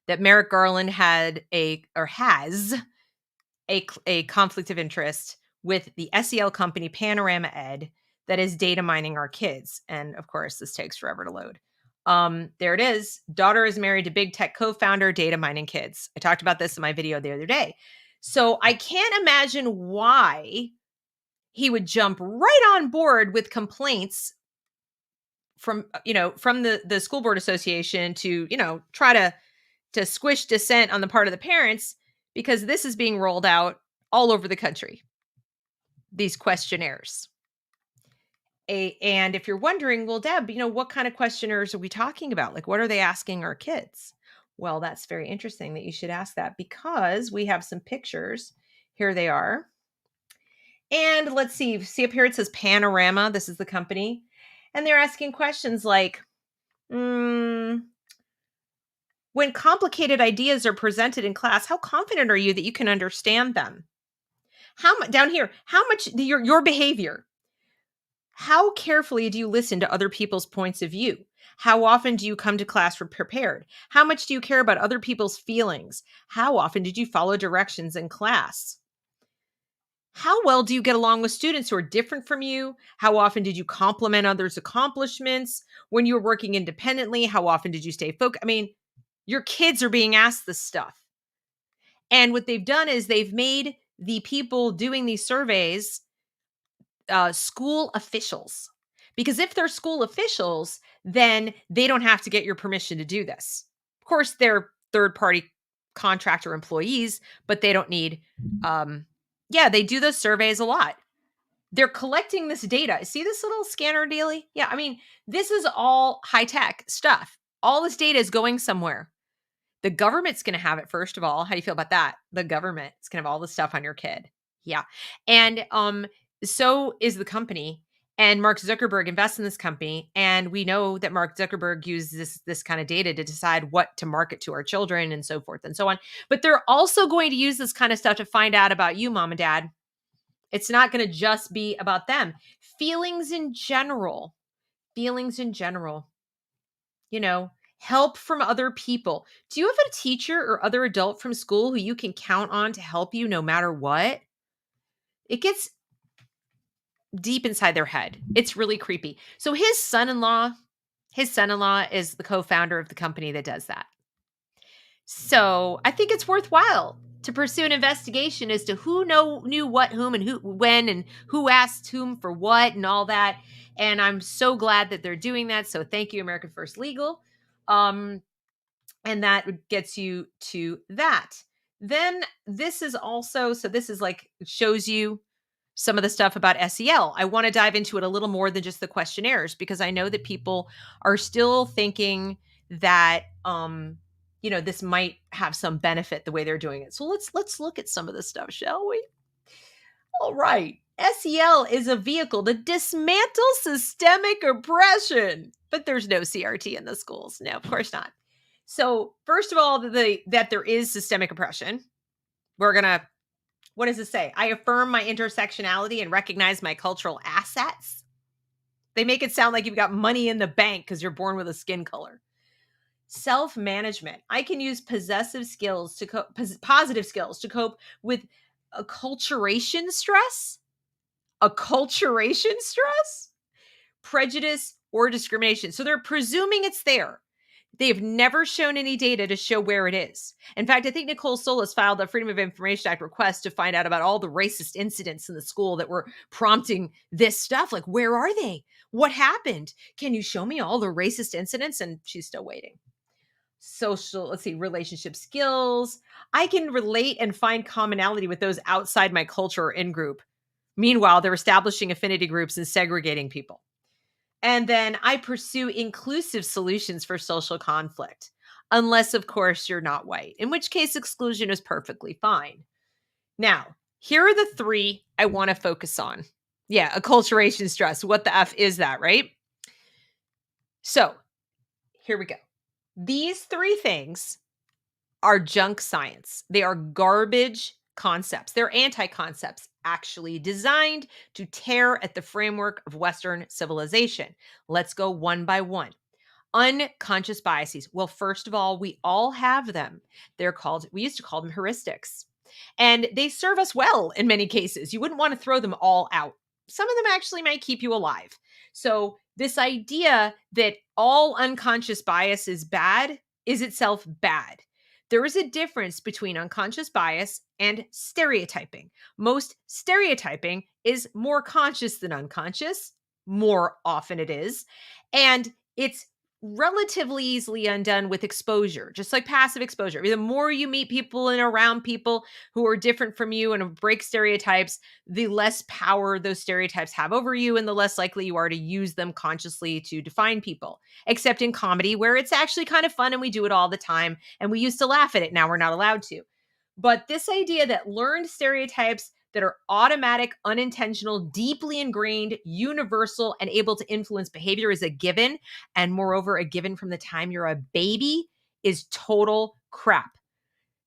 that Merrick Garland has a conflict of interest with the SEL company Panorama Ed that is data mining our kids. And of course, this takes forever to load. There it is. Daughter is married to big tech co-founder, data mining kids. I talked about this in my video the other day. So I can't imagine why he would jump right on board with complaints from the school board association to, try to squish dissent on the part of the parents, because this is being rolled out all over the country, these questionnaires. And if you're wondering, well, Deb, what kind of questionnaires are we talking about? Like, what are they asking our kids? Well, that's very interesting that you should ask that, because we have some pictures. Here they are. And let's see up here, it says Panorama. This is the company. And they're asking questions like, when complicated ideas are presented in class, how confident are you that you can understand them? Down here, how much your behavior? How carefully do you listen to other people's points of view? How often do you come to class prepared? How much do you care about other people's feelings? How often did you follow directions in class? How well do you get along with students who are different from you? How often did you compliment others' accomplishments? When you were working independently, how often did you stay focused? I mean, your kids are being asked this stuff. And what they've done is they've made the people doing these surveys school officials. Because if they're school officials, then they don't have to get your permission to do this. Of course, they're third-party contractor employees, but they don't need, they do those surveys a lot. They're collecting this data. See this little scanner dealie? Yeah, I mean, this is all high-tech stuff. All this data is going somewhere. The government's going to have it, first of all. How do you feel about that? The government is going to have all this stuff on your kid. Yeah. And so is the company. And Mark Zuckerberg invests in this company. And we know that Mark Zuckerberg uses this kind of data to decide what to market to our children and so forth and so on. But they're also going to use this kind of stuff to find out about you, mom and dad. It's not going to just be about them. Feelings in general, help from other people. Do you have a teacher or other adult from school who you can count on to help you no matter what? It gets deep inside their head. It's really creepy. So his son-in-law is the co-founder of the company that does that. So I think it's worthwhile to pursue an investigation as to who knew what, whom, and who, when, and who asked whom for what and all that. And I'm so glad that they're doing that. So thank you, American First Legal. And that gets you to that. Then this is also, so this is like, shows you some of the stuff about SEL. I want to dive into it a little more than just the questionnaires, because I know that people are still thinking that, this might have some benefit the way they're doing it. So let's look at some of this stuff, shall we? All right. SEL is a vehicle to dismantle systemic oppression, but there's no CRT in the schools. No, of course not. So first of all, that there is systemic oppression. We're going to, what does it say? I affirm my intersectionality and recognize my cultural assets. They make it sound like you've got money in the bank because you're born with a skin color. Self-management. I can use positive skills to cope with acculturation stress, prejudice, or discrimination. So they're presuming it's there. They've never shown any data to show where it is. In fact, I think Nicole Solis filed a Freedom of Information Act request to find out about all the racist incidents in the school that were prompting this stuff. Like, where are they? What happened? Can you show me all the racist incidents? And she's still waiting. Relationship skills. I can relate and find commonality with those outside my culture or in-group. Meanwhile, they're establishing affinity groups and segregating people. And then I pursue inclusive solutions for social conflict, unless, of course, you're not white, in which case exclusion is perfectly fine. Now, here are the three I want to focus on. Yeah, acculturation stress. What the F is that, right? So here we go. These three things are junk science. They are garbage concepts. They're anti-concepts, actually designed to tear at the framework of Western civilization. Let's go one by one. Unconscious biases. Well, first of all, we all have them. We used to call them heuristics. And they serve us well in many cases. You wouldn't want to throw them all out. Some of them actually might keep you alive. So, this idea that all unconscious bias is bad is itself bad. There is a difference between unconscious bias and stereotyping. Most stereotyping is more conscious than unconscious. More often it is. And it's relatively easily undone with exposure, just like passive exposure. The more you meet people and around people who are different from you and break stereotypes, the less power those stereotypes have over you and the less likely you are to use them consciously to define people. Except in comedy, where it's actually kind of fun and we do it all the time and we used to laugh at it. Now we're not allowed to. But this idea that learned stereotypes that are automatic, unintentional, deeply ingrained, universal, and able to influence behavior is a given, and moreover, a given from the time you're a baby, is total crap.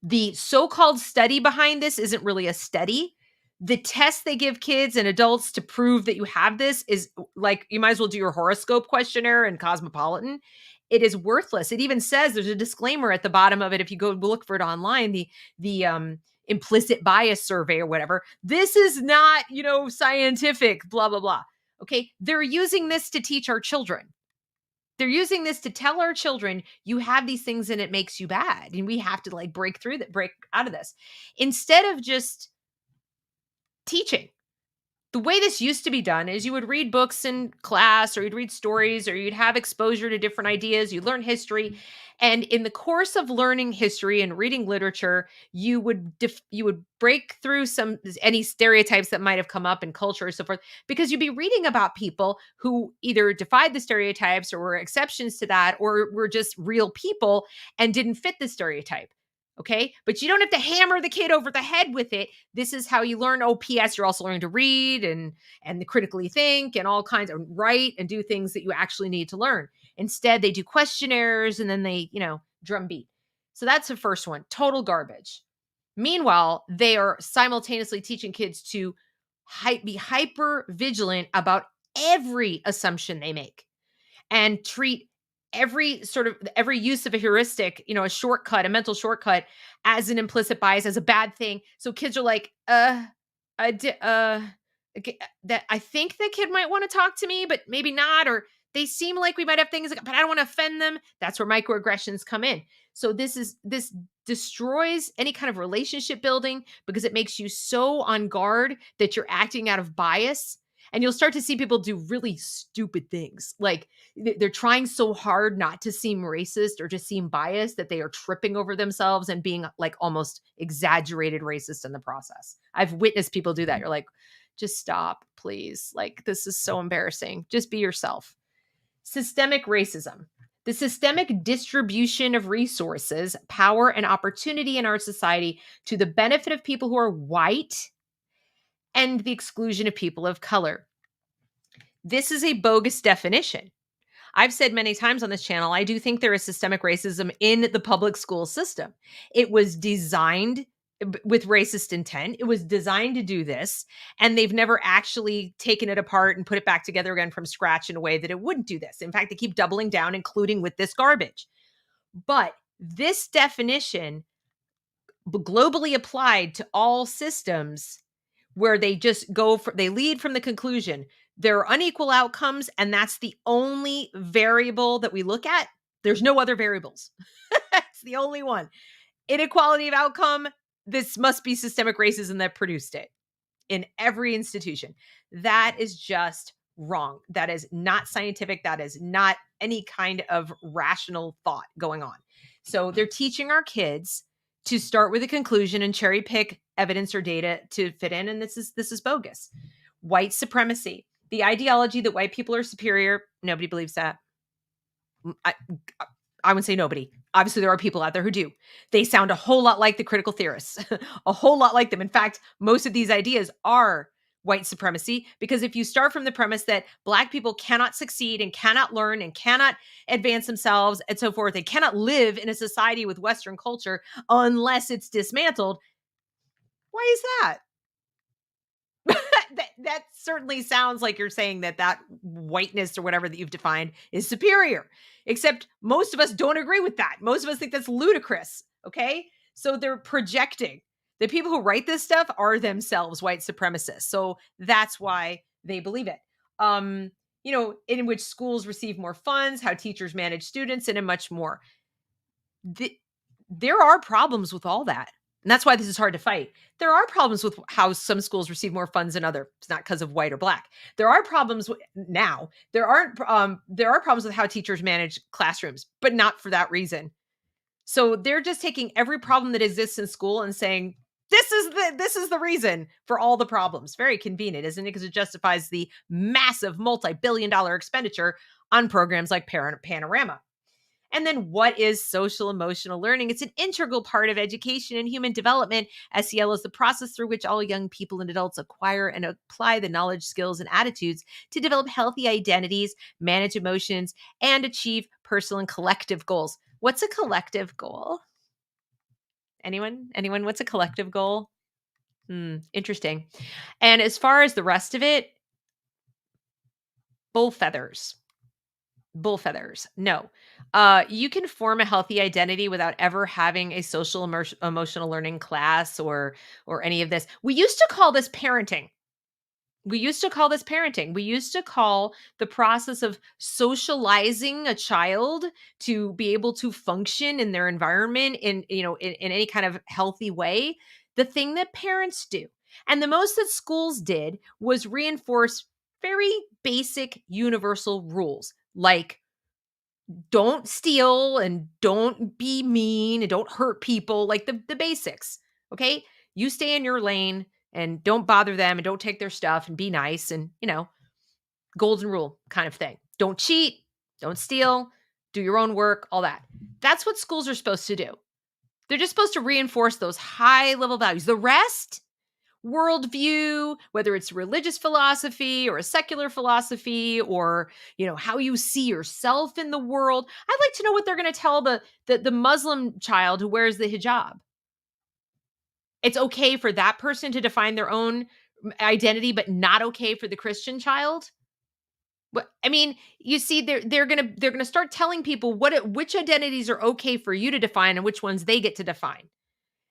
The so-called study behind this isn't really a study. The test they give kids and adults to prove that you have this is like, you might as well do your horoscope questionnaire in Cosmopolitan. It is worthless. It even says, there's a disclaimer at the bottom of it. If you go look for it online, the implicit bias survey or whatever, this is not, scientific, blah, blah, blah. Okay. They're using this to teach our children. They're using this to tell our children, you have these things and it makes you bad. And we have to break out of this instead of just teaching. The way this used to be done is you would read books in class or you'd read stories or you'd have exposure to different ideas. You learn history. And in the course of learning history and reading literature, you would break through any stereotypes that might have come up in culture or so forth, because you'd be reading about people who either defied the stereotypes or were exceptions to that, or were just real people and didn't fit the stereotype. Okay. But you don't have to hammer the kid over the head with it. This is how you learn. Oh, P.S. You're also learning to read and critically think and all kinds of write and do things that you actually need to learn. Instead, they do questionnaires and then they, drumbeat. So that's the first one. Total garbage. Meanwhile, they are simultaneously teaching kids to be hyper vigilant about every assumption they make and treat every use of a heuristic, a shortcut, a mental shortcut, as an implicit bias, as a bad thing. So kids are like, that I think the kid might want to talk to me, but maybe not, or they seem like we might have things, but I don't want to offend them. That's where microaggressions come in. So this destroys any kind of relationship building because it makes you so on guard that you're acting out of bias. And you'll start to see people do really stupid things. Like they're trying so hard not to seem racist or to seem biased that they are tripping over themselves and being like almost exaggerated racist in the process. I've witnessed people do that. You're like, just stop, please. Like, this is so embarrassing. Just be yourself. Systemic racism. The systemic distribution of resources, power, and opportunity in our society to the benefit of people who are white and the exclusion of people of color. This is a bogus definition. I've said many times on this channel, I do think there is systemic racism in the public school system. It was designed with racist intent. It was designed to do this, and they've never actually taken it apart and put it back together again from scratch in a way that it wouldn't do this. In fact, they keep doubling down, including with this garbage. But this definition, globally applied to all systems, where they just they lead from the conclusion there are unequal outcomes, and that's the only variable that we look at. There's no other variables. It's the only one. Inequality of outcome, this must be systemic racism that produced it in every institution. That is just wrong. That is not scientific. That is not any kind of rational thought going on. So they're teaching our kids to start with a conclusion and cherry pick evidence or data to fit in. And this is bogus. White supremacy. The ideology that white people are superior, nobody believes that. I, I would say nobody. Obviously, there are people out there who do. They sound a whole lot like the critical theorists, a whole lot like them. In fact, most of these ideas are white supremacy, because if you start from the premise that Black people cannot succeed and cannot learn and cannot advance themselves and so forth, they cannot live in a society with Western culture unless it's dismantled. Why is that? that certainly sounds like you're saying that whiteness or whatever that you've defined is superior, except most of us don't agree with that. Most of us think that's ludicrous. Okay. So they're projecting. The people who write this stuff are themselves white supremacists. So that's why they believe it. In which schools receive more funds, how teachers manage students, and much more. There are problems with all that. And that's why this is hard to fight. There are problems with how some schools receive more funds than others. It's not because of white or Black. There are problems now. There are problems with how teachers manage classrooms, but not for that reason. So they're just taking every problem that exists in school and saying, this is the reason for all the problems. Very convenient, isn't it? Because it justifies the massive multi-billion-dollar expenditure on programs like Panorama. And then what is social emotional learning? It's an integral part of education and human development. SEL is the process through which all young people and adults acquire and apply the knowledge, skills, and attitudes to develop healthy identities, manage emotions, and achieve personal and collective goals. What's a collective goal? Anyone? What's a collective goal? Interesting. And as far as the rest of it, bull feathers. No. You can form a healthy identity without ever having a social emotional learning class or any of this. We used to call this parenting. We used to call the process of socializing a child to be able to function in their environment in any kind of healthy way, the thing that parents do. And the most that schools did was reinforce very basic universal rules, like don't steal and don't be mean and don't hurt people, like the basics. Okay. You stay in your lane and don't bother them and don't take their stuff and be nice and, golden rule kind of thing. Don't cheat, don't steal, do your own work, all that. That's what schools are supposed to do. They're just supposed to reinforce those high level values. The rest, worldview, whether it's religious philosophy or a secular philosophy or, how you see yourself in the world. I'd like to know what they're going to tell the Muslim child who wears the hijab. It's okay for that person to define their own identity, but not okay for the Christian child. But I mean, you see, they're gonna start telling people which identities are okay for you to define and which ones they get to define.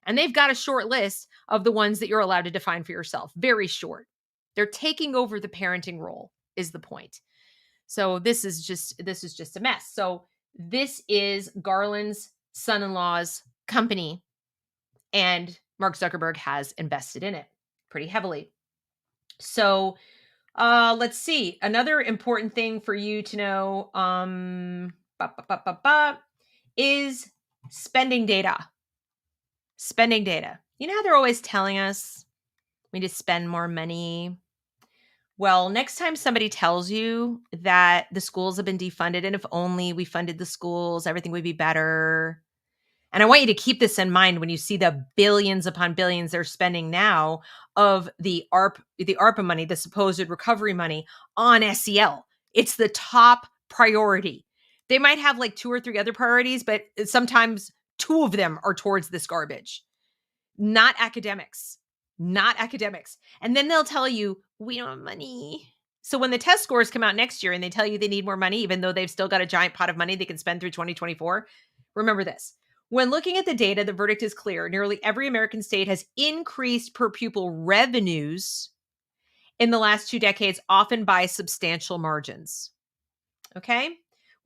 And they've got a short list of the ones that you're allowed to define for yourself. Very short. They're taking over the parenting role is the point. So this is just a mess. So this is Garland's son-in-law's company, and Mark Zuckerberg has invested in it pretty heavily. So let's see. Another important thing for you to know is spending data. Spending data. You know how they're always telling us we need to spend more money? Well, next time somebody tells you that the schools have been defunded and if only we funded the schools, everything would be better. And I want you to keep this in mind when you see the billions upon billions they're spending now of the ARPA money, the supposed recovery money on SEL. It's the top priority. They might have like 2 or 3 other priorities, but sometimes 2 of them are towards this garbage. Not academics. And then they'll tell you, we don't have money. So when the test scores come out next year and they tell you they need more money, even though they've still got a giant pot of money they can spend through 2024, remember this. When looking at the data, the verdict is clear. Nearly every American state has increased per pupil revenues in the last 2 decades, often by substantial margins. Okay?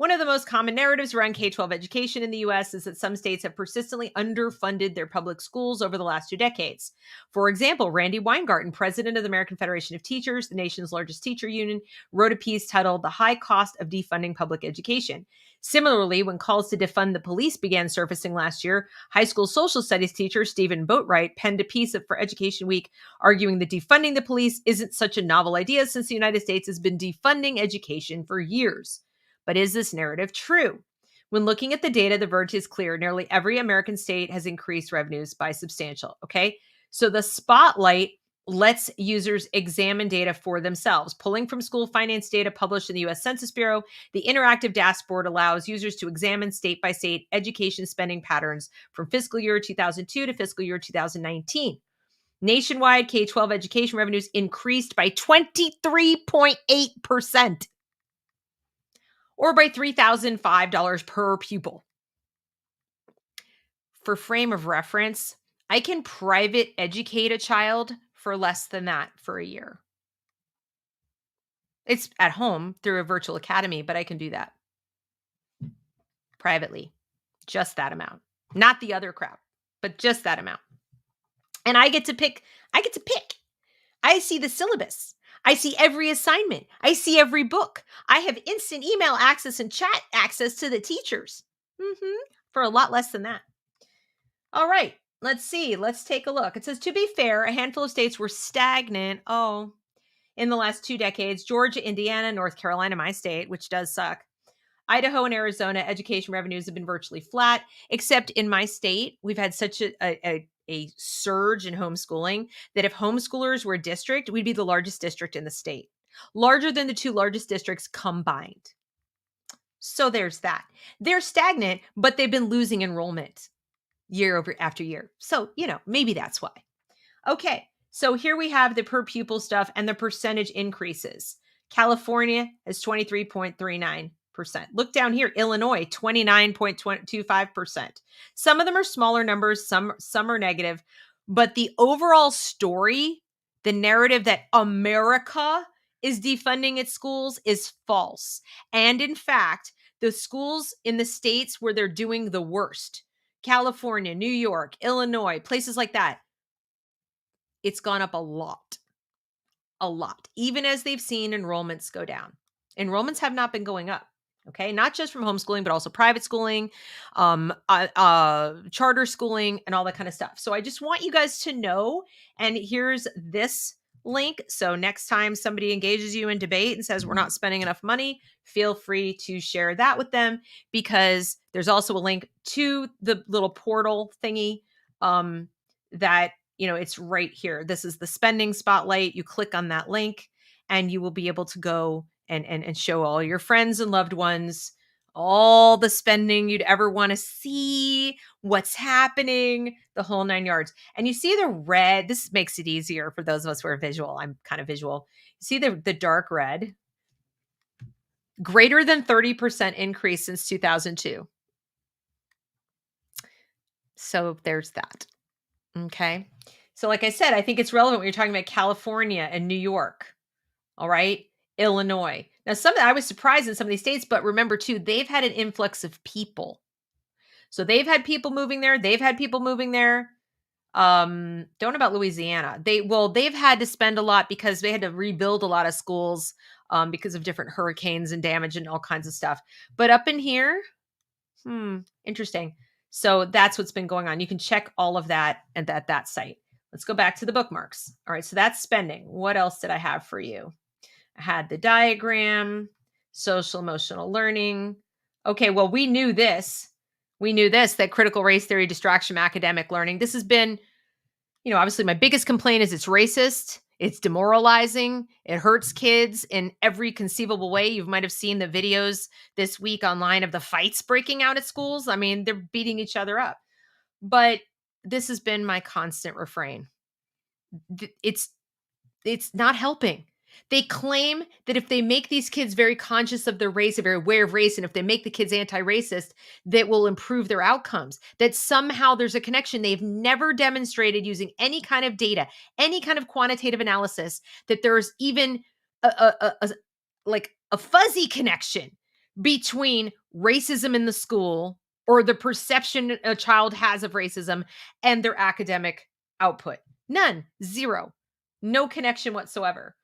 One of the most common narratives around K-12 education in the US is that some states have persistently underfunded their public schools over the last 2 decades. For example, Randy Weingarten, president of the American Federation of Teachers, the nation's largest teacher union, wrote a piece titled "The High Cost of Defunding Public Education." Similarly, when calls to defund the police began surfacing last year, high school social studies teacher Stephen Boatwright penned a piece for Education Week arguing that defunding the police isn't such a novel idea since the United States has been defunding education for years. But is this narrative true? When looking at the data, the verge is clear. Nearly every American state has increased revenues by substantial. Okay. So the spotlight lets users examine data for themselves. Pulling from school finance data published in the US Census Bureau, the interactive dashboard allows users to examine state by state education spending patterns from fiscal year 2002 to fiscal year 2019. Nationwide, K-12 education revenues increased by 23.8%. or by $3,005 per pupil. For frame of reference, I can private educate a child for less than that for a year. It's at home through a virtual academy, but I can do that privately. Just that amount. Not the other crap, but just that amount. And I get to pick. I see the syllabus. I see every assignment. I see every book. I have instant email access and chat access to the teachers for a lot less than that. All right, let's see. Let's take a look. It says, to be fair, a handful of states were stagnant. In the last 2 decades, Georgia, Indiana, North Carolina, my state, which does suck, Idaho and Arizona, education revenues have been virtually flat, except in my state, we've had such a surge in homeschooling that if homeschoolers were a district, we'd be the largest district in the state, larger than the 2 largest districts combined. So there's that. They're stagnant, but they've been losing enrollment year after year. So, maybe that's why. Okay, so here we have the per pupil stuff and the percentage increases. California is 23.39%. Look down here, Illinois, 29.25%. Some of them are smaller numbers, some are negative, but the overall story, the narrative that America is defunding its schools is false. And in fact, the schools in the states where they're doing the worst, California, New York, Illinois, places like that, it's gone up a lot, even as they've seen enrollments go down. Enrollments have not been going up. Okay, not just from homeschooling, but also private schooling, charter schooling, and all that kind of stuff. So I just want you guys to know, and here's this link. So next time somebody engages you in debate and says we're not spending enough money, feel free to share that with them, because there's also a link to the little portal thingy that, it's right here. This is the spending spotlight. You click on that link and you will be able to go and show all your friends and loved ones all the spending you'd ever want to see, what's happening, the whole 9 yards. And you see the red. This makes it easier for those of us who are visual. I'm kind of visual. You see the dark red? Greater than 30% increase since 2002. So there's that. Okay. So like I said, I think it's relevant when you're talking about California and New York. All right. Illinois. Now, I was surprised in some of these states, but remember too, they've had an influx of people. So they've had people moving there. Don't know about Louisiana. They've had to spend a lot because they had to rebuild a lot of schools because of different hurricanes and damage and all kinds of stuff. But up in here, interesting. So that's what's been going on. You can check all of that at that site. Let's go back to the bookmarks. All right. So that's spending. What else did I have for you? I had the diagram, social emotional learning. Okay, well, we knew this. That critical race theory distraction from academic learning. This has been, obviously my biggest complaint is it's racist. It's demoralizing. It hurts kids in every conceivable way. You might have seen the videos this week online of the fights breaking out at schools. I mean, they're beating each other up. But this has been my constant refrain. It's not helping. They claim that if they make these kids very conscious of their race, very aware of race, and if they make the kids anti-racist, that will improve their outcomes, that somehow there's a connection. They've never demonstrated using any kind of data, any kind of quantitative analysis, that there's even a fuzzy connection between racism in the school or the perception a child has of racism and their academic output. None, zero, no connection whatsoever.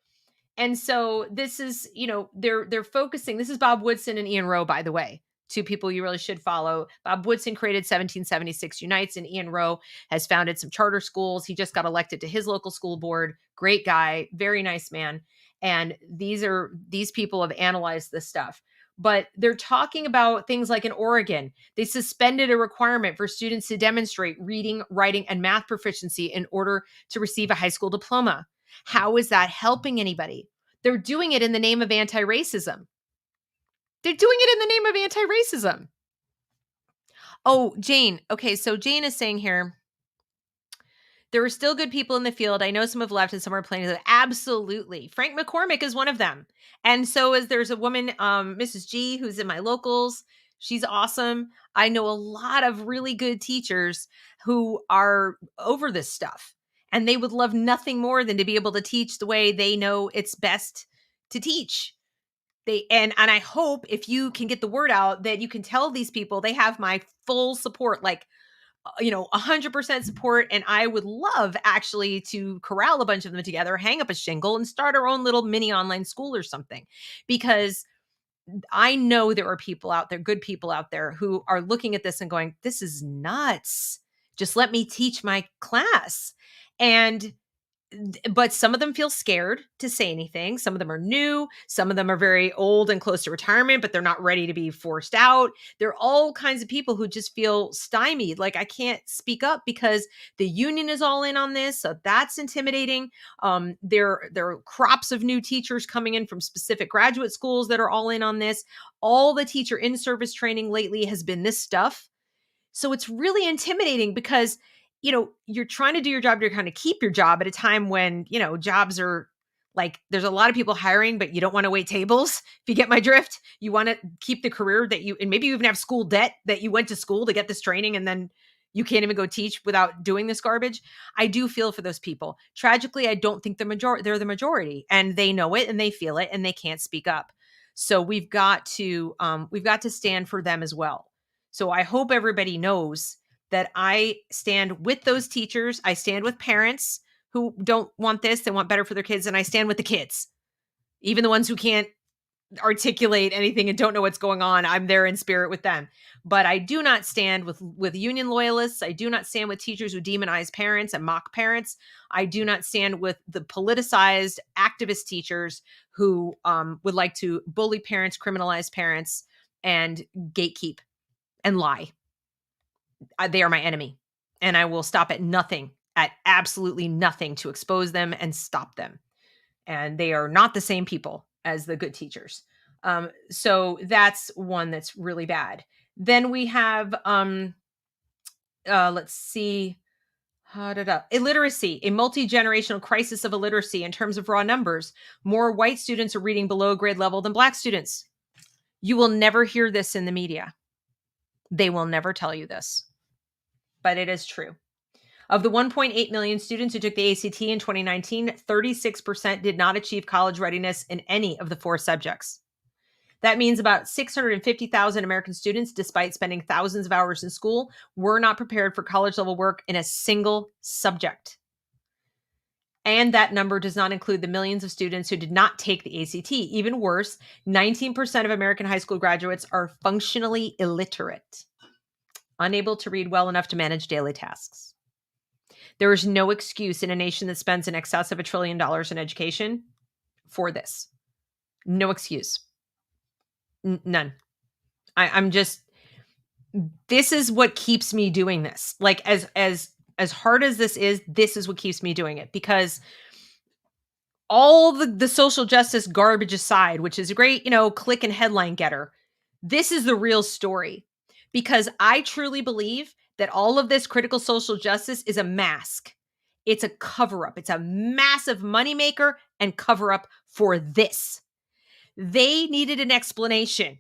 And so this is, they're focusing. This is Bob Woodson and Ian Rowe, by the way, two people you really should follow. Bob Woodson created 1776 Unites, and Ian Rowe has founded some charter schools. He just got elected to his local school board. Great guy, very nice man. And these people have analyzed this stuff. But they're talking about things like in Oregon, they suspended a requirement for students to demonstrate reading, writing, and math proficiency in order to receive a high school diploma. How is that helping anybody? They're doing it in the name of anti-racism. They're doing it in the name of anti-racism. Oh, Jane. Okay, so Jane is saying here, there are still good people in the field. I know some have left and some are planning to. Absolutely. Frank McCormick is one of them. And so there's a woman, Mrs. G, who's in my locals. She's awesome. I know a lot of really good teachers who are over this stuff. And they would love nothing more than to be able to teach the way they know it's best to teach. And I hope if you can get the word out that you can tell these people they have my full support, like 100% support. And I would love actually to corral a bunch of them together, hang up a shingle and start our own little mini online school or something, because I know there are people out there, good people out there who are looking at this and going, this is nuts. Just let me teach my class. But some of them feel scared to say anything. Some of them are new. Some of them are very old and close to retirement, but they're not ready to be forced out. There are all kinds of people who just feel stymied. Like, I can't speak up because the union is all in on this. So that's intimidating. There are crops of new teachers coming in from specific graduate schools that are all in on this. All the teacher in-service training lately has been this stuff. So it's really intimidating because you're trying to do your job to kind of keep your job at a time when, jobs are like, there's a lot of people hiring, but you don't want to wait tables. If you get my drift, you want to keep the career and maybe you even have school debt that you went to school to get this training and then you can't even go teach without doing this garbage. I do feel for those people. Tragically, I don't think they're the majority, and they know it and they feel it and they can't speak up. So we've got to stand for them as well. So I hope everybody knows that I stand with those teachers. I stand with parents who don't want this. They want better for their kids. And I stand with the kids, even the ones who can't articulate anything and don't know what's going on. I'm there in spirit with them. But I do not stand with union loyalists. I do not stand with teachers who demonize parents and mock parents. I do not stand with the politicized activist teachers who would like to bully parents, criminalize parents, and gatekeep and lie. They are my enemy, and I will stop at absolutely nothing to expose them and stop them. And they are not the same people as the good teachers. So that's one that's really bad. Then we have, let's see, illiteracy, a multi-generational crisis of illiteracy in terms of raw numbers. More white students are reading below grade level than black students. You will never hear this in the media. They will never tell you this, but it is true. Of the 1.8 million students who took the ACT in 2019, 36% did not achieve college readiness in any of the 4 subjects. That means about 650,000 American students, despite spending thousands of hours in school, were not prepared for college-level work in a single subject. And that number does not include the millions of students who did not take the ACT. Even worse, 19% of American high school graduates are functionally illiterate, unable to read well enough to manage daily tasks. There is no excuse in a nation that spends in excess of $1 trillion in education for this. No excuse. None. I'm just, this is what keeps me doing this. Like, as hard as this is what keeps me doing it, because all the social justice garbage aside, which is a great, click and headline getter, this is the real story, because I truly believe that all of this critical social justice is a mask. It's a cover-up. It's a massive moneymaker and cover-up for this. They needed an explanation,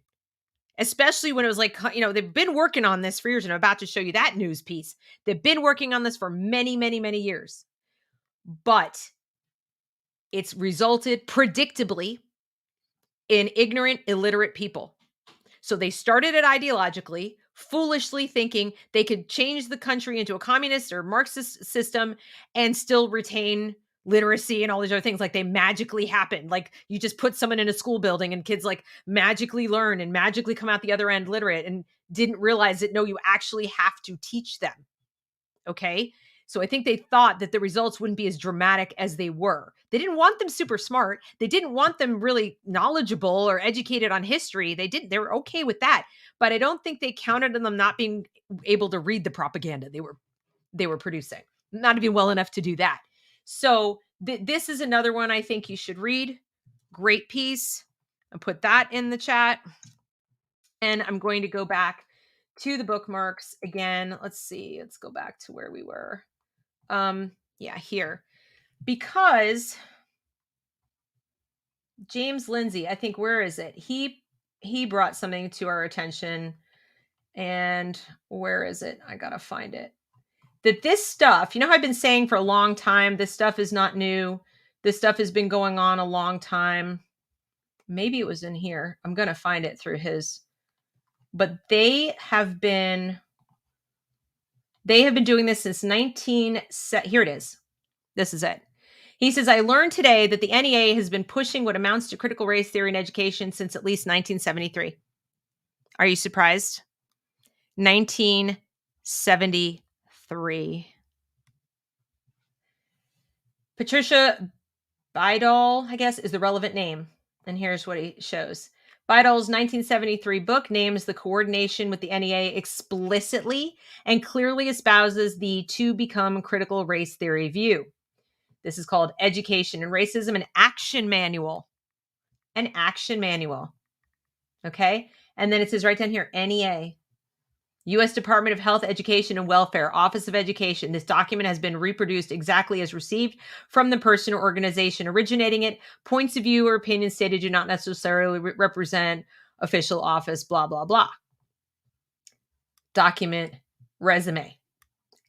especially when it was like, they've been working on this for years, and I'm about to show you that news piece. They've been working on this for many, many, many years. But it's resulted predictably in ignorant, illiterate people. So they started it ideologically, foolishly thinking they could change the country into a communist or Marxist system and still retain literacy and all these other things. Like they magically happen. Like you just put someone in a school building and kids like magically learn and magically come out the other end literate, and didn't realize that no, you actually have to teach them. Okay. So I think they thought that the results wouldn't be as dramatic as they were. They didn't want them super smart. They didn't want them really knowledgeable or educated on history. They were okay with that. But I don't think they counted on them not being able to read the propaganda they were producing. Not even well enough to do that. So this is another one I think you should read. Great piece. I'll put that in the chat. And I'm going to go back to the bookmarks again. Let's see. Let's go back to where we were. Yeah, here. Because James Lindsay, I think, where is it? He brought something to our attention. And where is it? I got to find it. That this stuff, you know how I've been saying for a long time, this stuff is not new. This stuff has been going on a long time. Maybe it was in here. I'm going to find it through his. But they have been doing this since here it is. This is it. He says, I learned today that the NEA has been pushing what amounts to critical race theory in education since at least 1973. Are you surprised? 1973. Patricia Bidall, I guess, is the relevant name. And here's what he shows. Bidall's 1973 book names the coordination with the NEA explicitly and clearly espouses the to become critical race theory view. This is called Education and Racism, an action manual. An action manual. Okay? And then it says right down here, NEA. U.S. Department of Health, Education, and Welfare, Office of Education. This document has been reproduced exactly as received from the person or organization originating it. Points of view or opinions stated do not necessarily represent official office, blah, blah, blah. Document, resume,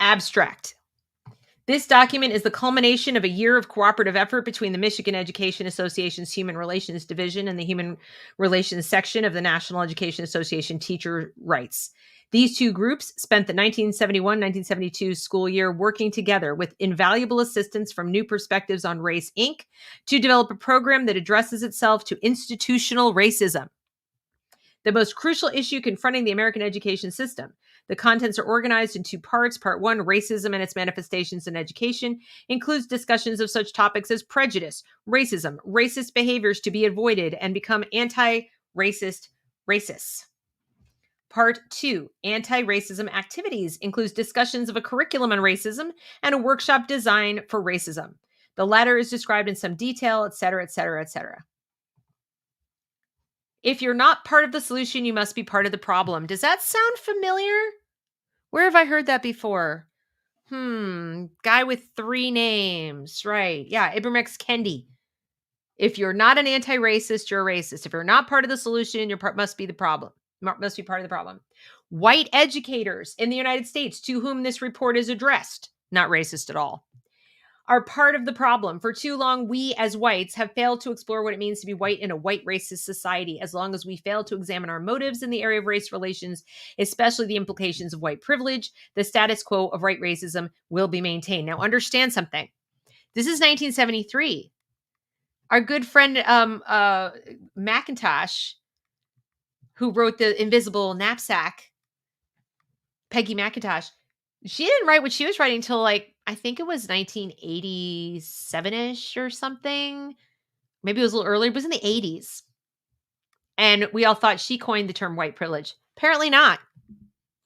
abstract. This document is the culmination of a year of cooperative effort between the Michigan Education Association's Human Relations Division and the Human Relations section of the National Education Association Teacher Rights. These two groups spent the 1971-1972 school year working together with invaluable assistance from New Perspectives on Race, Inc. to develop a program that addresses itself to institutional racism, the most crucial issue confronting the American education system. The contents are organized in two parts. Part one, racism and its manifestations in education, includes discussions of such topics as prejudice, racism, racist behaviors to be avoided, and become anti-racist racists. Part two, anti-racism activities, includes discussions of a curriculum on racism and a workshop design for racism. The latter is described in some detail, etc., etc., etc. If you're not part of the solution, you must be part of the problem. Does that sound familiar? Where have I heard that before? Guy with three names. Right. Yeah, Ibram X. Kendi. If you're not an anti-racist, you're a racist. If you're not part of the solution, must be the problem. Must be part of the problem. White educators in the United States, to whom this report is addressed, not racist at all, are part of the problem. For too long, we as whites have failed to explore what it means to be white in a white racist society. As long as we fail to examine our motives in the area of race relations, especially the implications of white privilege, the status quo of white racism will be maintained. Now, understand something. This is 1973. Our good friend McIntosh, who wrote The Invisible Knapsack, Peggy McIntosh, she didn't write what she was writing until I think it was 1987-ish or something. Maybe it was a little earlier. It was in the 80s. And we all thought she coined the term white privilege. Apparently not.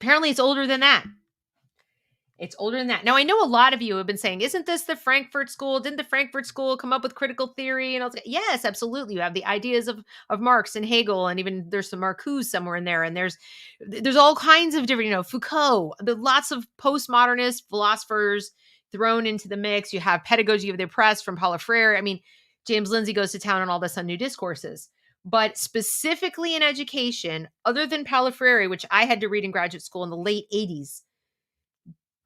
Apparently it's older than that. It's older than that. Now, I know a lot of you have been saying, isn't this the Frankfurt School? Didn't the Frankfurt School come up with critical theory? And I was like, yes, absolutely. You have the ideas of Marx and Hegel, and even there's some Marcuse somewhere in there. And there's all kinds of different, Foucault, lots of postmodernist philosophers thrown into the mix. You have Pedagogy of the Oppressed from Paulo Freire. I mean, James Lindsay goes to town on all this on New Discourses. But specifically in education, other than Paulo Freire, which I had to read in graduate school in the late 80s,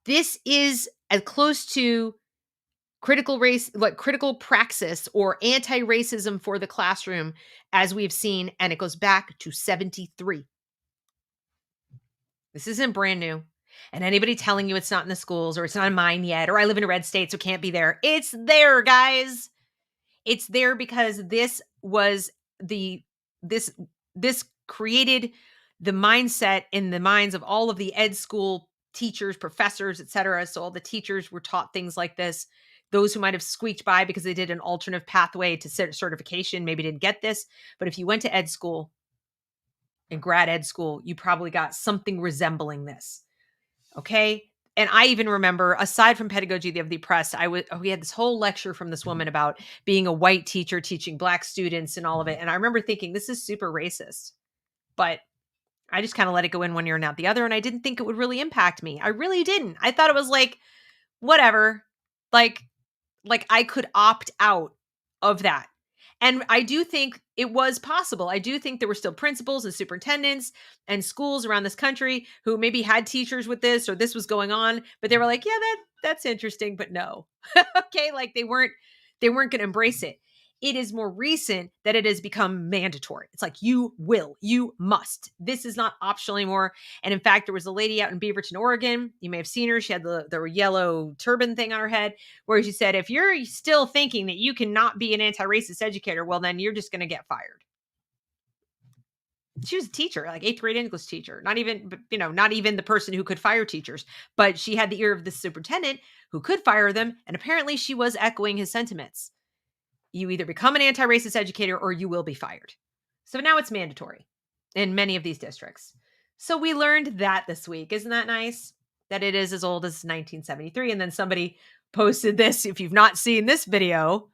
this is as close to critical praxis or anti-racism for the classroom as we've seen, and it goes back to 73. This isn't brand new. And anybody telling you it's not in the schools or it's not in mine yet, or I live in a red state, so can't be there. It's there, guys. It's there because this was the this this created the mindset in the minds of all of the ed school teachers, professors, etc. So all the teachers were taught things like this. Those who might have squeaked by because they did an alternative pathway to certification maybe didn't get this. But if you went to ed school and grad ed school, you probably got something resembling this. Okay. And I even remember, aside from pedagogy of the oppressed, we had this whole lecture from this woman about being a white teacher teaching Black students and all of it. And I remember thinking, this is super racist. But I just kind of let it go in one ear and out the other. And I didn't think it would really impact me. I really didn't. I thought it was like, whatever. Like I could opt out of that. And I do think it was possible. I do think there were still principals and superintendents and schools around this country who maybe had teachers with this or this was going on, but they were like, yeah, that's interesting, but no. Okay, like they weren't going to embrace it. It is more recent that it has become mandatory. It's like you must. This is not optional anymore. And in fact, there was a lady out in Beaverton, Oregon. You may have seen her. She had the yellow turban thing on her head, where she said, if you're still thinking that you cannot be an anti-racist educator, well, then you're just going to get fired. She was a teacher, like 8th grade English teacher, not even the person who could fire teachers, but she had the ear of the superintendent who could fire them. And apparently she was echoing his sentiments. You either become an anti-racist educator or you will be fired. So now it's mandatory in many of these districts. So we learned that this week. Isn't that nice? That it is as old as 1973. And then somebody posted this. If you've not seen this video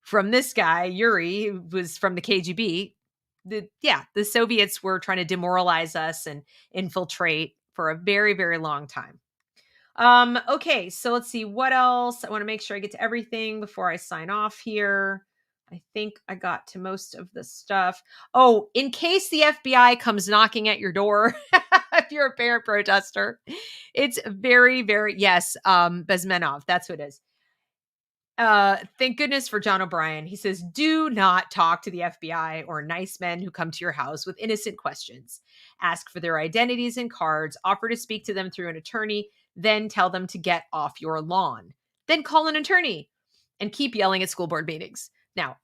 from this guy, Yuri, who was from the KGB, the Soviets were trying to demoralize us and infiltrate for a very, very long time. Okay, so let's see what else. I want to make sure I get to everything before I sign off here. I think I got to most of the stuff. Oh, in case the FBI comes knocking at your door, if you're a parent protester, it's very, very, yes, Bezmenov, that's what it is. Thank goodness for John O'Brien. He says, do not talk to the FBI or nice men who come to your house with innocent questions. Ask for their identities and cards, offer to speak to them through an attorney, then tell them to get off your lawn. Then call an attorney and keep yelling at school board meetings. Now,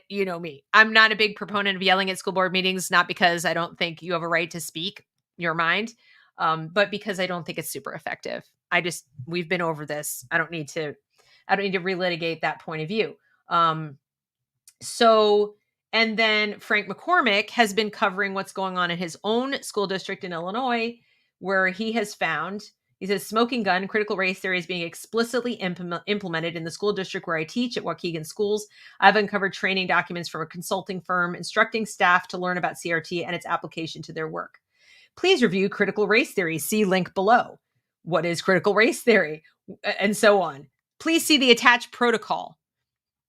you know me, I'm not a big proponent of yelling at school board meetings, not because I don't think you have a right to speak your mind, but because I don't think it's super effective. We've been over this. I don't need to relitigate that point of view. And then Frank McCormick has been covering what's going on in his own school district in Illinois, where he has found, he says, smoking gun, critical race theory is being explicitly implemented in the school district where I teach at Waukegan Schools. I've uncovered training documents from a consulting firm instructing staff to learn about CRT and its application to their work. Please review critical race theory. See link below. What is critical race theory? And so on. Please see the attached protocol.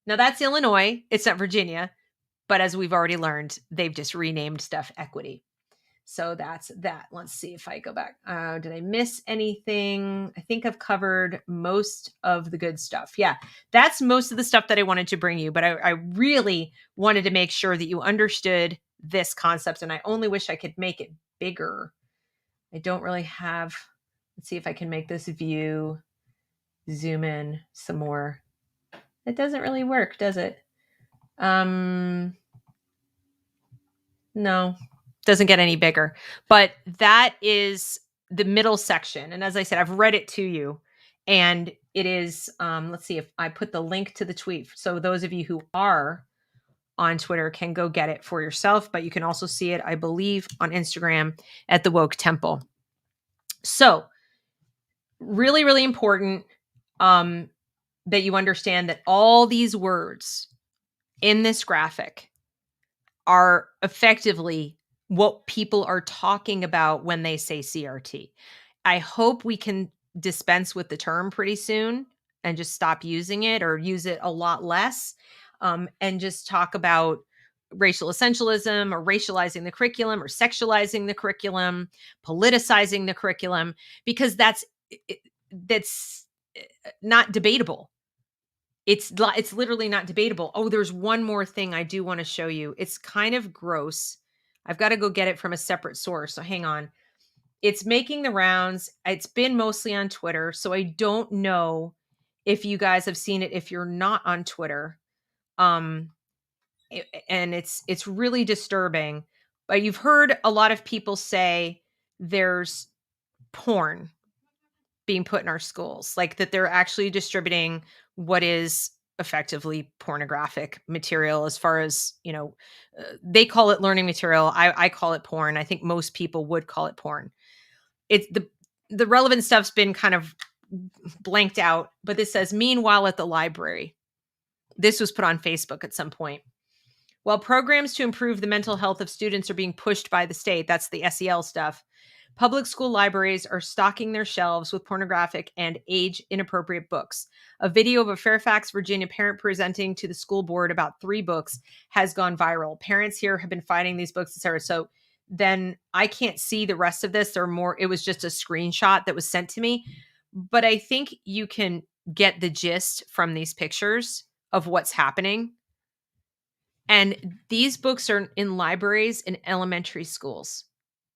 Now that's Illinois. It's not Virginia. But as we've already learned, they've just renamed stuff equity. So that's that. Let's see if I go back. Did I miss anything? I think I've covered most of the good stuff. Yeah, that's most of the stuff that I wanted to bring you. But I really wanted to make sure that you understood this concept. And I only wish I could make it bigger. I don't really have. Let's see if I can make this view. Zoom in some more. It doesn't really work, does it? No, doesn't get any bigger. But that is the middle section. And as I said, I've read it to you. And it is, let's see if I put the link to the tweet. So those of you who are on Twitter can go get it for yourself. But you can also see it, I believe, on Instagram at the Woke Temple. So really, really important that you understand that all these words in this graphic are effectively what people are talking about when they say CRT. I hope we can dispense with the term pretty soon and just stop using it or use it a lot less, and just talk about racial essentialism or racializing the curriculum or sexualizing the curriculum, politicizing the curriculum, because that's not debatable. It's literally not debatable. Oh, there's one more thing I do want to show you. It's kind of gross. I've got to go get it from a separate source. So hang on. It's making the rounds. It's been mostly on Twitter, so I don't know if you guys have seen it if you're not on Twitter. Um and it's really disturbing. But you've heard a lot of people say there's porn being put in our schools, like that they're actually distributing what is effectively pornographic material as far as, they call it learning material. I call it porn. I think most people would call it porn. It's the relevant stuff's been kind of blanked out, but this says, meanwhile at the library. This was put on Facebook at some point. While programs to improve the mental health of students are being pushed by the state, that's the SEL stuff, public school libraries are stocking their shelves with pornographic and age-inappropriate books. A video of a Fairfax, Virginia parent presenting to the school board about 3 books has gone viral. Parents here have been fighting these books, etc. So then I can't see the rest of this. It was just a screenshot that was sent to me. But I think you can get the gist from these pictures of what's happening. And these books are in libraries in elementary schools.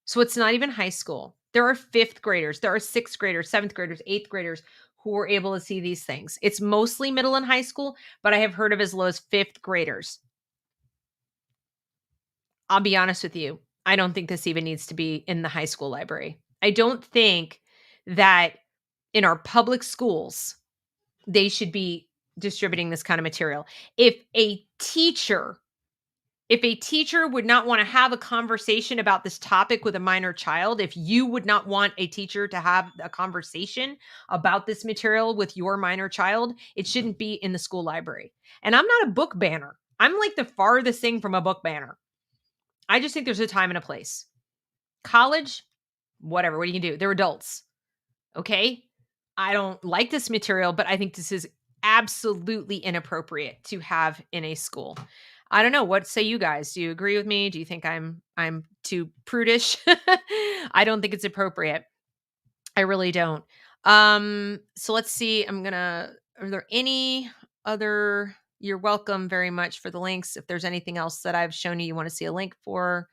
So it's not even high school. There are 5th graders, there are 6th graders, 7th graders, 8th graders who are able to see these things. It's mostly middle and high school, but I have heard of as low as 5th graders. I'll be honest with you. I don't think this even needs to be in the high school library. I don't think that in our public schools, they should be distributing this kind of material. If a teacher would not want to have a conversation about this topic with a minor child, if you would not want a teacher to have a conversation about this material with your minor child, it shouldn't be in the school library. And I'm not a book banner. I'm like the farthest thing from a book banner. I just think there's a time and a place. College, whatever, what do you do? They're adults. Okay? I don't like this material, but I think this is absolutely inappropriate to have in a school. I don't know. What say you guys? Do you agree with me? Do you think I'm too prudish? I don't think it's appropriate. I really don't. So let's see. Are there any other, you're welcome very much for the links. If there's anything else that I've shown you want to see a link for,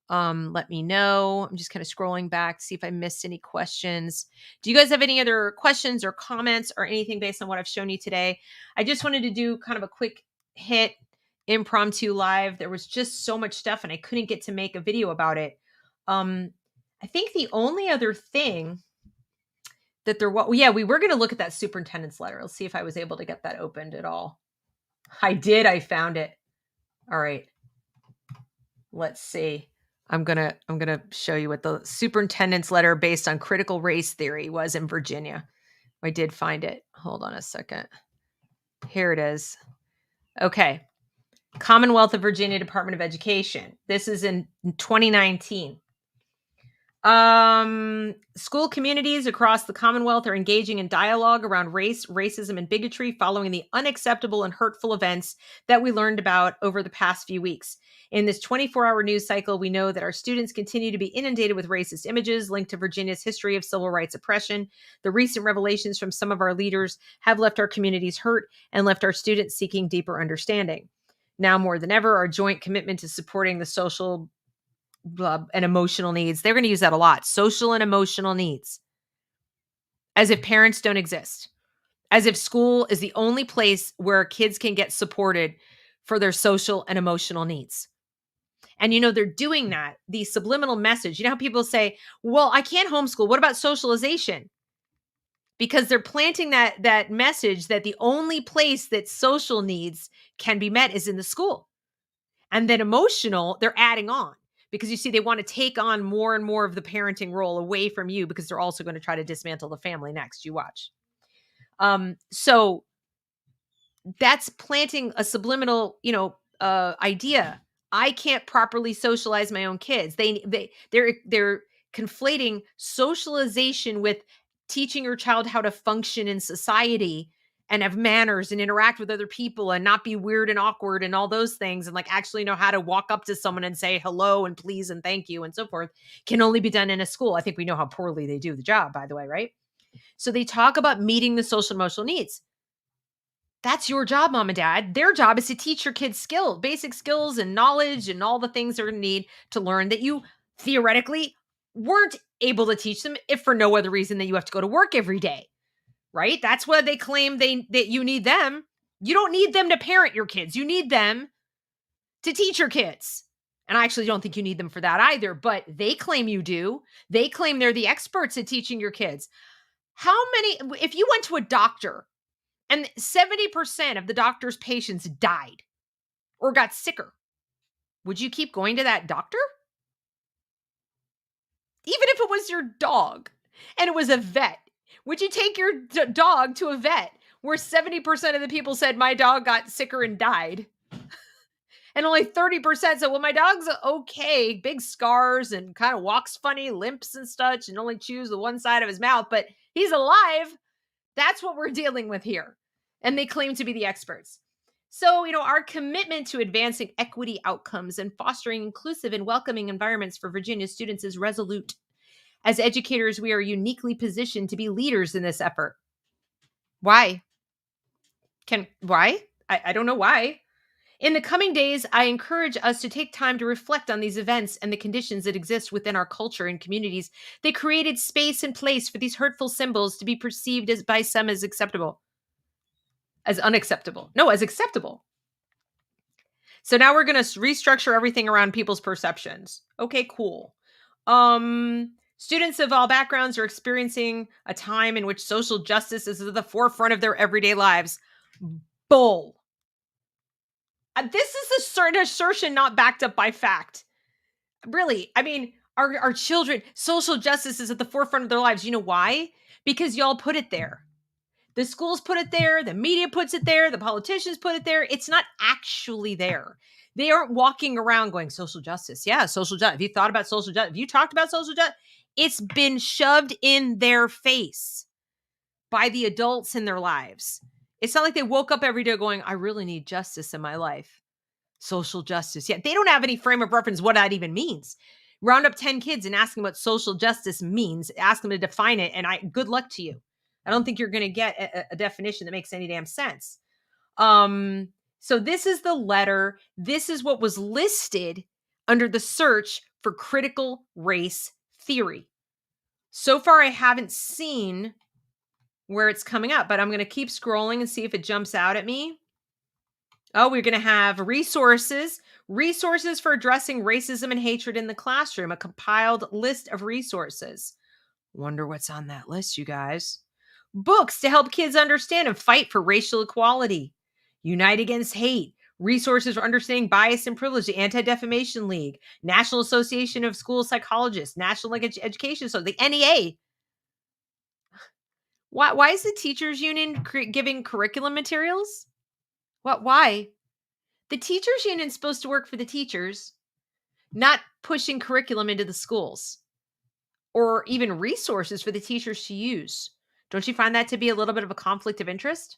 let me know. I'm just kind of scrolling back to see if I missed any questions. Do you guys have any other questions or comments or anything based on what I've shown you today? I just wanted to do kind of a quick hit impromptu live. There was just so much stuff and I couldn't get to make a video about it. I think the only other thing that we were going to look at that superintendent's letter. Let's see if I was able to get that opened at all. I did. I found it. All right. Let's see. I'm going to show you what the superintendent's letter based on critical race theory was in Virginia. I did find it. Hold on a second. Here it is. Okay. Commonwealth of Virginia Department of Education. This is in 2019. School communities across the Commonwealth are engaging in dialogue around race, racism, and bigotry following the unacceptable and hurtful events that we learned about over the past few weeks. In this 24-hour news cycle, we know that our students continue to be inundated with racist images linked to Virginia's history of civil rights oppression. The recent revelations from some of our leaders have left our communities hurt and left our students seeking deeper understanding. Now more than ever, our joint commitment to supporting the social and emotional needs. They're going to use that a lot. Social and emotional needs. As if parents don't exist. As if school is the only place where kids can get supported for their social and emotional needs. And they're doing that, the subliminal message. You know how people say, well, I can't homeschool. What about socialization? Because they're planting that message that the only place that social needs can be met is in the school. And then emotional, they're adding on. Because you see, they want to take on more and more of the parenting role away from you because they're also going to try to dismantle the family next. You watch. So that's planting a subliminal, idea. I can't properly socialize my own kids. They're conflating socialization with teaching your child how to function in society and have manners and interact with other people and not be weird and awkward and all those things and actually know how to walk up to someone and say hello and please and thank you and so forth can only be done in a school. I think we know how poorly they do the job, by the way, right? So they talk about meeting the social emotional needs. That's your job, mom and dad. Their job is to teach your kids basic skills and knowledge and all the things they're going to need to learn that you theoretically weren't able to teach them, if for no other reason that you have to go to work every day, right? That's why they claim that you need them. You don't need them to parent your kids. You need them to teach your kids. And I actually don't think you need them for that either, but they claim you do. They claim they're the experts at teaching your kids. How many, if you went to a doctor and 70% of the doctor's patients died or got sicker, would you keep going to that doctor? Even if it was your dog and it was a vet, would you take your dog to a vet where 70% of the people said, my dog got sicker and died? And only 30% said, well, my dog's okay, big scars and kind of walks funny, limps and such, and only chews the one side of his mouth, but he's alive. That's what we're dealing with here. And they claim to be the experts. So, our commitment to advancing equity outcomes and fostering inclusive and welcoming environments for Virginia students is resolute. As educators, we are uniquely positioned to be leaders in this effort. Why? Why? I don't know why. In the coming days, I encourage us to take time to reflect on these events and the conditions that exist within our culture and communities. They created space and place for these hurtful symbols to be perceived as by some as acceptable. As unacceptable. No, as acceptable. So now we're going to restructure everything around people's perceptions. Okay, cool. Students of all backgrounds are experiencing a time in which social justice is at the forefront of their everyday lives. Bull. This is a certain assertion not backed up by fact. Really, I mean, our children, social justice is at the forefront of their lives. You know why? Because y'all put it there. The schools put it there. The media puts it there. The politicians put it there. It's not actually there. They aren't walking around going, social justice. Yeah, social justice. Have you thought about social justice? Have you talked about social justice? It's been shoved in their face by the adults in their lives. It's not like they woke up every day going, I really need justice in my life. Social justice. Yeah, they don't have any frame of reference what that even means. Round up 10 kids and ask them what social justice means. Ask them to define it. And good luck to you. I don't think you're going to get a definition that makes any damn sense. So this is the letter. This is what was listed under the search for critical race theory. So far, I haven't seen where it's coming up, but I'm going to keep scrolling and see if it jumps out at me. Oh, we're going to have resources for addressing racism and hatred in the classroom, a compiled list of resources. Wonder what's on that list, you guys. Books to help kids understand and fight for racial equality. Unite Against Hate. Resources for understanding bias and privilege. The Anti-Defamation League. National Association of School Psychologists. National Education. So the NEA. Why is the teachers union giving curriculum materials? Why? The teachers union is supposed to work for the teachers, not pushing curriculum into the schools or even resources for the teachers to use. Don't you find that to be a little bit of a conflict of interest?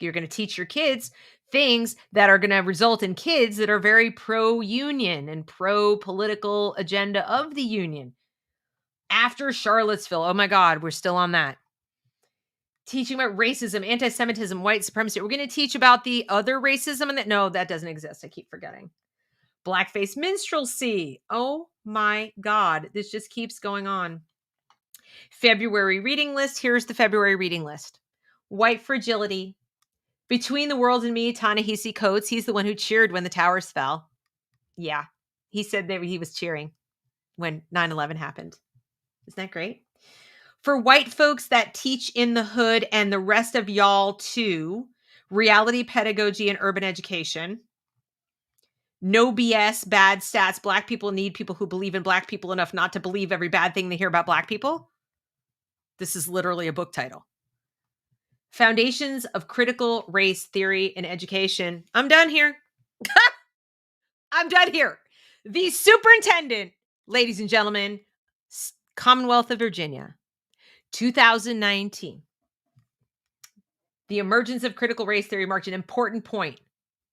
You're going to teach your kids things that are going to result in kids that are very pro-union and pro-political agenda of the union. After Charlottesville, oh my God, we're still on that. Teaching about racism, anti-Semitism, white supremacy. We're going to teach about the other racism and that doesn't exist. I keep forgetting. Blackface minstrelsy. Oh my God. This just keeps going on. February reading list. Here's the February reading list. White Fragility. Between the World and Me, Ta-Nehisi Coates. He's the one who cheered when the towers fell. Yeah. He said that he was cheering when 9/11 happened. Isn't that great? For white folks that teach in the hood and the rest of y'all too, reality pedagogy and urban education. No BS, bad stats. Black people need people who believe in Black people enough not to believe every bad thing they hear about Black people. This is literally a book title. Foundations of Critical Race Theory in Education. I'm done here. I'm done here. The superintendent, ladies and gentlemen, Commonwealth of Virginia, 2019. The emergence of critical race theory marked an important point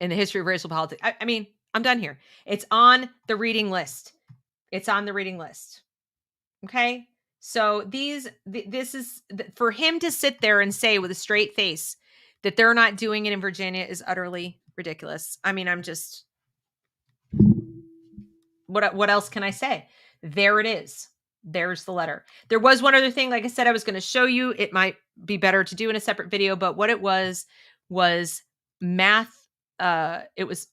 in the history of racial politics. I mean, I'm done here. It's on the reading list. It's on the reading list. Okay? So this is for him to sit there and say with a straight face that they're not doing it in Virginia is utterly ridiculous. I mean, I'm just, what else can I say? There it is. There's the letter. There was one other thing, like I said, I was going to show you. It might be better to do in a separate video, but what it was math. It was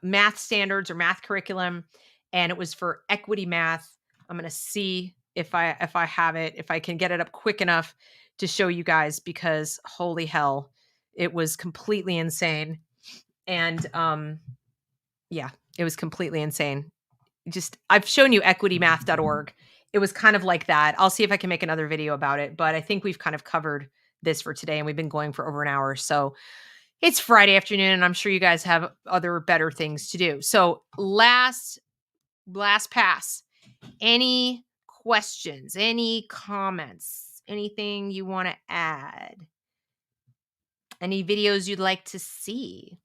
math standards or math curriculum, and it was for equity math. I'm going to see if I have it, if I can get it up quick enough to show you guys, because holy hell, it was completely insane. And yeah, it was completely insane. Just, I've shown you equitymath.org. It was kind of like that. I'll see if I can make another video about it, but I think we've kind of covered this for today, and we've been going for over an hour. So it's Friday afternoon, and I'm sure you guys have other better things to do. So last pass. Any questions, any comments, anything you want to add? Any videos you'd like to see?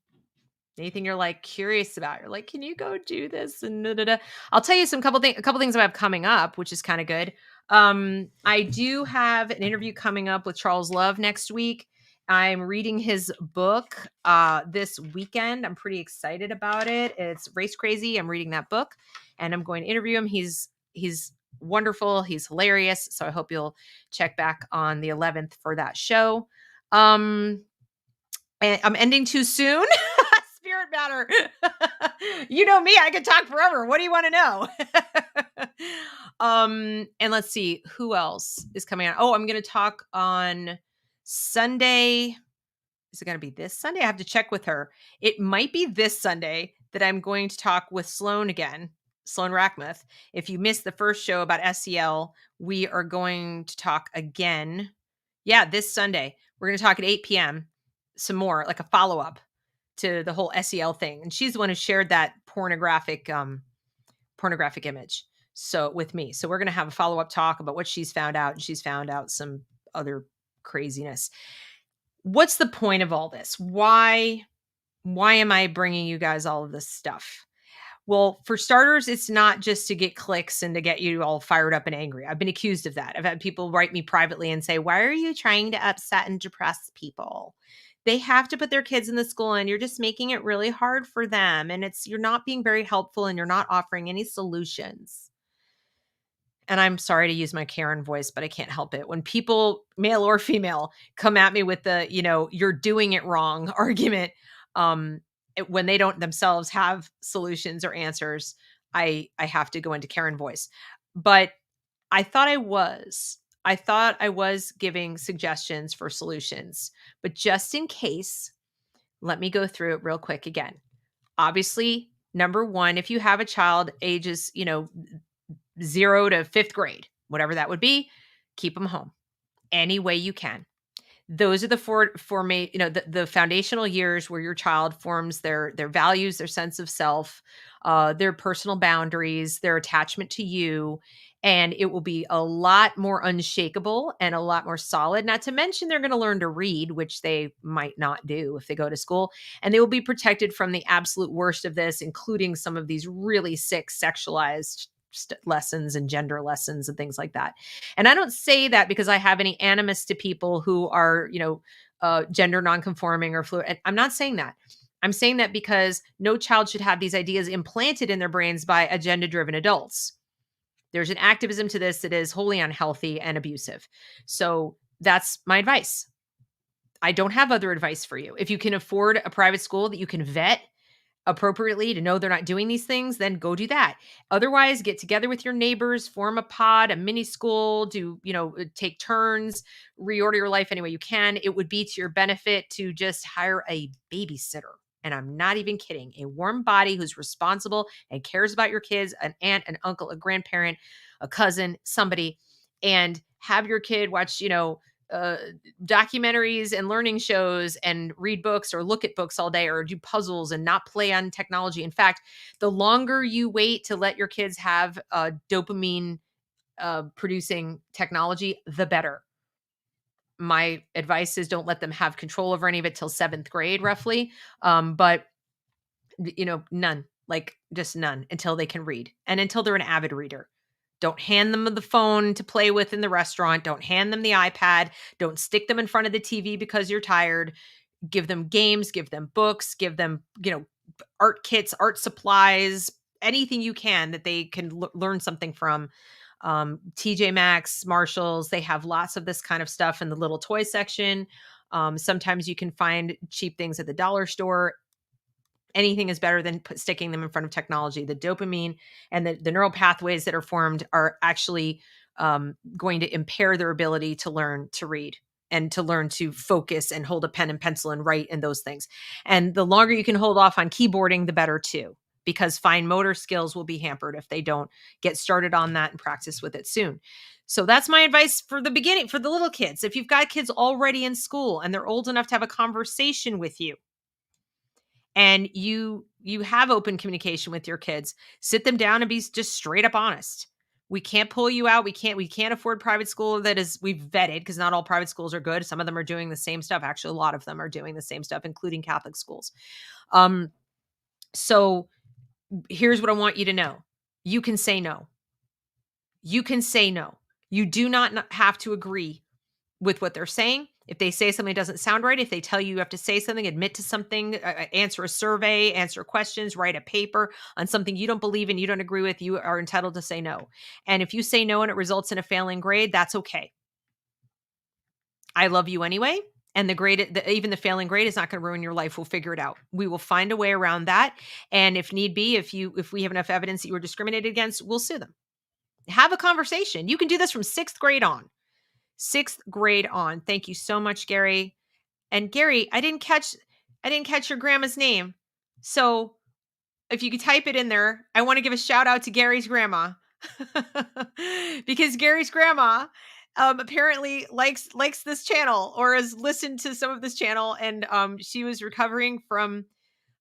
Anything you're like curious about? You're like, can you go do this? And da, da, da. I'll tell you a couple things I have coming up, which is kind of good. I do have an interview coming up with Charles Love next week. I'm reading his book this weekend. I'm pretty excited about it. It's Race Crazy. I'm reading that book, and I'm going to interview him. He's wonderful. He's hilarious. So I hope you'll check back on the 11th for that show. And I'm ending too soon. Spirit matter. You know me, I could talk forever. What do you want to know? And let's see who else is coming out. Oh, I'm going to talk on Sunday. Is it going to be this Sunday? I have to check with her. It might be this Sunday that I'm going to talk with Sloan again, Sloan Rackmuth. If you missed the first show about SEL, we are going to talk again. Yeah, this Sunday. We're going to talk at 8 p.m. some more, like a follow-up to the whole SEL thing. And she's the one who shared that pornographic image with me. So we're going to have a follow-up talk about what she's found out. And she's found out some other craziness. What's the point of all this? Why am I bringing you guys all of this stuff? Well, for starters, it's not just to get clicks and to get you all fired up and angry. I've been accused of that. I've had people write me privately and say, why are you trying to upset and depress people? They have to put their kids in the school, and you're just making it really hard for them. And you're not being very helpful, and you're not offering any solutions. And I'm sorry to use my Karen voice, but I can't help it. When people, male or female, come at me with the, you're doing it wrong argument, when they don't themselves have solutions or answers, I have to go into Karen voice. But I thought I was giving suggestions for solutions, but just in case, let me go through it real quick again. Obviously, number one, if you have a child ages, 0 to 5th grade, whatever that would be, keep them home any way you can. Those are the the foundational years where your child forms their values, their sense of self, their personal boundaries, their attachment to you. And it will be a lot more unshakable and a lot more solid. Not to mention, they're going to learn to read, which they might not do if they go to school. And they will be protected from the absolute worst of this, including some of these really sick sexualized lessons and gender lessons and things like that. And I don't say that because I have any animus to people who are, gender nonconforming or fluid. I'm not saying that. I'm saying that because no child should have these ideas implanted in their brains by agenda-driven adults. There's an activism to this that is wholly unhealthy and abusive. So that's my advice. I don't have other advice for you. If you can afford a private school that you can vet appropriately to know they're not doing these things, then go do that. Otherwise, get together with your neighbors, form a pod, a mini school, take turns, reorder your life any way you can. It would be to your benefit to just hire a babysitter. And I'm not even kidding. A warm body who's responsible and cares about your kids, an aunt, an uncle, a grandparent, a cousin, somebody, and have your kid watch, documentaries and learning shows and read books or look at books all day or do puzzles and not play on technology. In fact, the longer you wait to let your kids have dopamine producing technology, the better. My advice is don't let them have control over any of it till 7th grade, roughly. But none, just none until they can read and until they're an avid reader. Don't hand them the phone to play with in the restaurant. Don't hand them the iPad. Don't stick them in front of the TV because you're tired. Give them games, give them books, give them, art kits, art supplies, anything you can that they can learn something from. TJ Maxx, Marshalls, they have lots of this kind of stuff in the little toy section. Sometimes you can find cheap things at the dollar store. Anything is better than sticking them in front of technology. The dopamine and the neural pathways that are formed are actually going to impair their ability to learn to read and to learn to focus and hold a pen and pencil and write and those things. And the longer you can hold off on keyboarding, the better too, because fine motor skills will be hampered if they don't get started on that and practice with it soon. So that's my advice for the beginning, for the little kids. If you've got kids already in school and they're old enough to have a conversation with you, and you have open communication with your kids, sit them down and be just straight up honest. We can't pull you out. We can't afford private school that is we've vetted, because not all private schools are good. Some of them are doing the same stuff. Actually, a lot of them are doing the same stuff, including Catholic schools. So here's what I want you to know. You can say no. You can say no. You do not have to agree with what they're saying. If they say something doesn't sound right, if they tell you have to say something, admit to something, answer a survey, answer questions, write a paper on something you don't believe in, you don't agree with, you are entitled to say no. And if you say no and it results in a failing grade, that's okay. I love you anyway. And the grade, even the failing grade is not going to ruin your life. We'll figure it out. We will find a way around that. And if need be, if we have enough evidence that you were discriminated against, we'll sue them. Have a conversation. You can do this from 6th grade on. 6th grade on. Thank you so much, Gary. And Gary, I didn't catch your grandma's name. So if you could type it in there, I want to give a shout out to Gary's grandma. Because Gary's grandma apparently likes this channel, or has listened to some of this channel, and she was recovering from,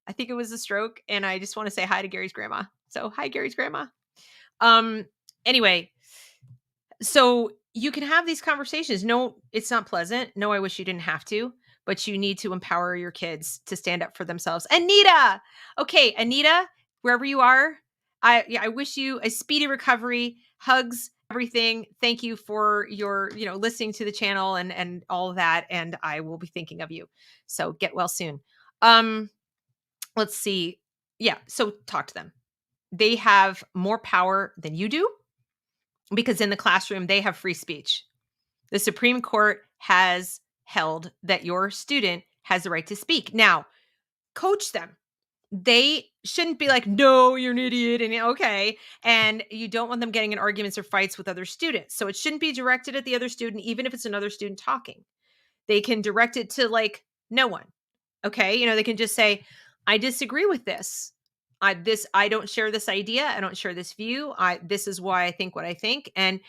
I think it was a stroke, and I just want to say hi to Gary's grandma. So hi, Gary's grandma. Anyway, so you can have these conversations. No, it's not pleasant. No, I wish you didn't have to, but you need to empower your kids to stand up for themselves. Anita. Okay, Anita, wherever you are, I wish you a speedy recovery. Hugs, everything. Thank you for your, listening to the channel and all of that. And I will be thinking of you. So get well soon. Let's see. Yeah. So talk to them. They have more power than you do, because in the classroom, they have free speech. The Supreme Court has held that your student has the right to speak. Now, coach them. They shouldn't be like, no, you're an idiot. And okay. And you don't want them getting in arguments or fights with other students. So it shouldn't be directed at the other student, even if it's another student talking. They can direct it to no one. Okay. They can just say, I disagree with this. I don't share this idea. I don't share this view. This is why I think what I think. And,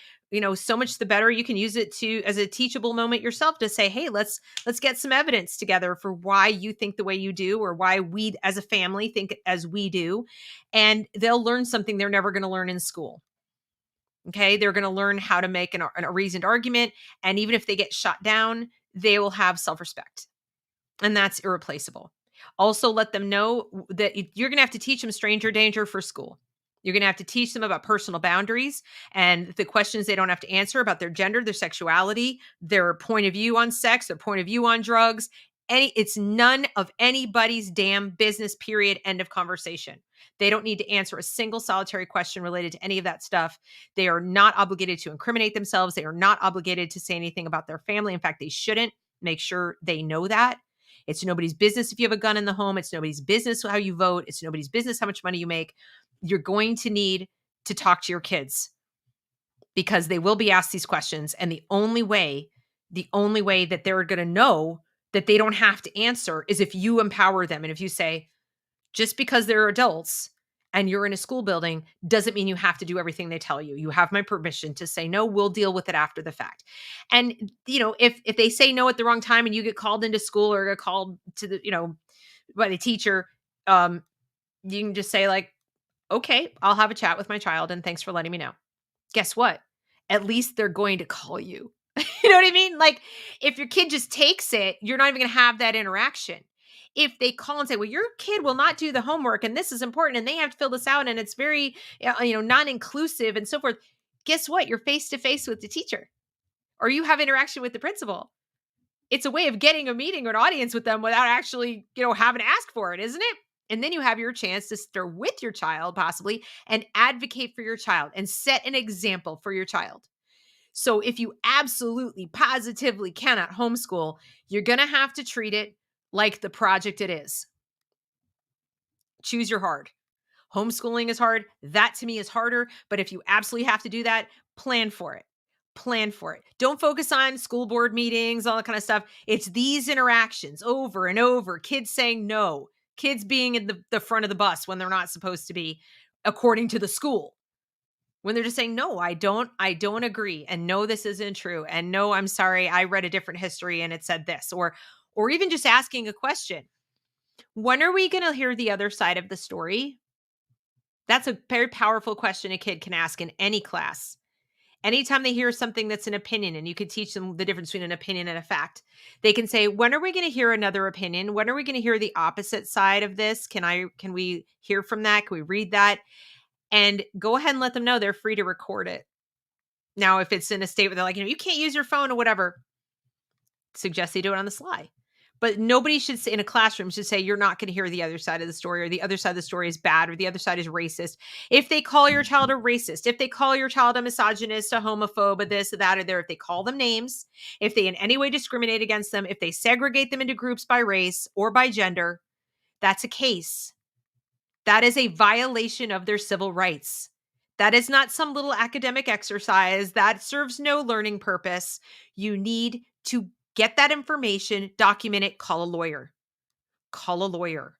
so much the better. You can use it as a teachable moment yourself to say, hey, let's get some evidence together for why you think the way you do, or why we as a family think as we do. And they'll learn something they're never going to learn in school. Okay. They're going to learn how to make a reasoned argument. And even if they get shot down, they will have self-respect. And that's irreplaceable. Also, let them know that you're going to have to teach them stranger danger for school. You're going to have to teach them about personal boundaries and the questions they don't have to answer about their gender, their sexuality, their point of view on sex, their point of view on drugs. It's none of anybody's damn business, period. End of conversation. They don't need to answer a single solitary question related to any of that stuff. They are not obligated to incriminate themselves. They are not obligated to say anything about their family. In fact, they shouldn't. Make sure they know that. It's nobody's business if you have a gun in the home. It's nobody's business how you vote. It's nobody's business how much money you make. You're going to need to talk to your kids, because they will be asked these questions. And the only way that they're going to know that they don't have to answer is if you empower them. And if you say, just because they're adults and you're in a school building doesn't mean you have to do everything they tell you. You have my permission to say no. We'll deal with it after the fact. And, if they say no at the wrong time and you get called into school or get called to the, by the teacher, you can just say okay, I'll have a chat with my child and thanks for letting me know. Guess what? At least they're going to call you. You know what I mean? If your kid just takes it, you're not even going to have that interaction. If they call and say, well, your kid will not do the homework and this is important and they have to fill this out and it's very, non-inclusive and so forth. Guess what? You're face to face with the teacher, or you have interaction with the principal. It's a way of getting a meeting or an audience with them without actually, having to ask for it, isn't it? And then you have your chance to start with your child, possibly, and advocate for your child and set an example for your child. So if you absolutely, positively cannot homeschool, you're going to have to treat it like the project it is. Choose your hard. Homeschooling is hard. That to me is harder. But if you absolutely have to do that, plan for it. Plan for it. Don't focus on school board meetings, all that kind of stuff. It's these interactions over and over. Kids saying no. Kids being in the front of the bus when they're not supposed to be, according to the school. When they're just saying, no, I don't agree. And no, this isn't true. And no, I'm sorry. I read a different history and it said this. Or even just asking a question. When are we going to hear the other side of the story? That's a very powerful question a kid can ask in any class. Anytime they hear something that's an opinion, and you could teach them the difference between an opinion and a fact, they can say, when are we going to hear another opinion? When are we going to hear the opposite side of this? Can we hear from that? Can we read that? And go ahead and let them know they're free to record it. Now, if it's in a state where they're like, you can't use your phone or whatever, suggest they do it on the sly. But nobody should say in a classroom should say, you're not going to hear the other side of the story, or the other side of the story is bad, or the other side is racist. If they call your child a racist, if they call your child a misogynist, a homophobe, a this, a that, or there, if they call them names, if they in any way discriminate against them, if they segregate them into groups by race or by gender, that's a case. That is a violation of their civil rights. That is not some little academic exercise. That serves no learning purpose. You need to get that information, document it, call a lawyer. Call a lawyer.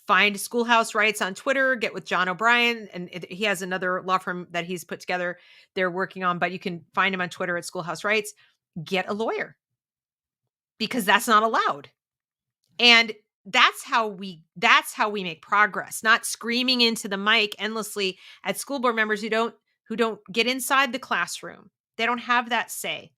Find Schoolhouse Rights on Twitter, get with John O'Brien, and he has another law firm that he's put together they're working on, but you can find him on Twitter at Schoolhouse Rights. Get a lawyer, because that's not allowed. And that's how we make progress, not screaming into the mic endlessly at school board members who don't get inside the classroom. They don't have that say.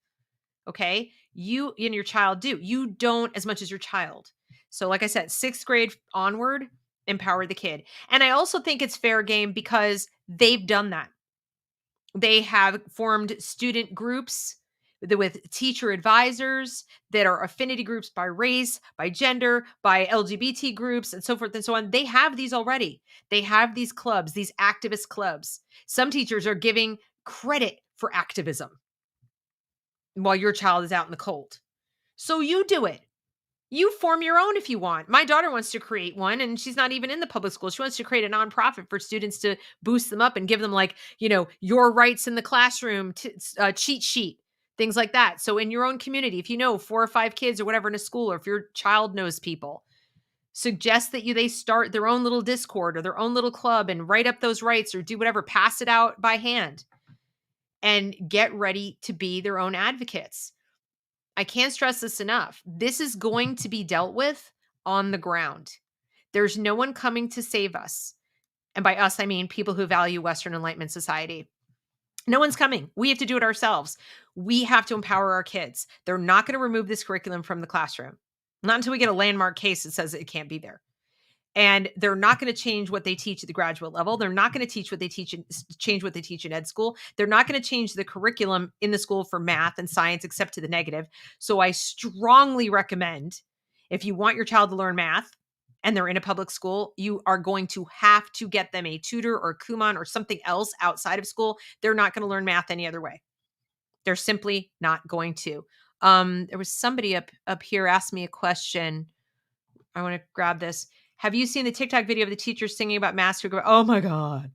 Okay? You and your child do. You don't as much as your child. So like I said, 6th grade onward, empower the kid. And I also think it's fair game because they've done that. They have formed student groups with teacher advisors that are affinity groups by race, by gender, by LGBT groups, and so forth and so on. They have these already. They have these clubs, these activist clubs. Some teachers are giving credit for activism while your child is out in the cold. So you do it. You form your own if you want. My daughter wants to create one, and she's not even in the public school. She wants to create a nonprofit for students to boost them up and give them, like, your rights in the classroom, cheat sheet, things like that. So in your own community, if you know 4 or 5 kids or whatever in a school, or if your child knows people, suggest that they start their own little Discord or their own little club and write up those rights or do whatever, pass it out by hand and get ready to be their own advocates. I can't stress this enough. This is going to be dealt with on the ground. There's no one coming to save us. And by us, I mean people who value Western Enlightenment society. No one's coming. We have to do it ourselves. We have to empower our kids. They're not going to remove this curriculum from the classroom. Not until we get a landmark case that says it can't be there. And they're not going to change what they teach at the graduate level. They're not going to change what they teach in ed school. They're not going to change the curriculum in the school for math and science, except to the negative. So I strongly recommend, if you want your child to learn math and they're in a public school, you are going to have to get them a tutor or Kumon or something else outside of school. They're not going to learn math any other way. They're simply not going to. There was somebody up here asked me a question. I want to grab this. Have you seen the TikTok video of the teacher singing about mask? Oh my God.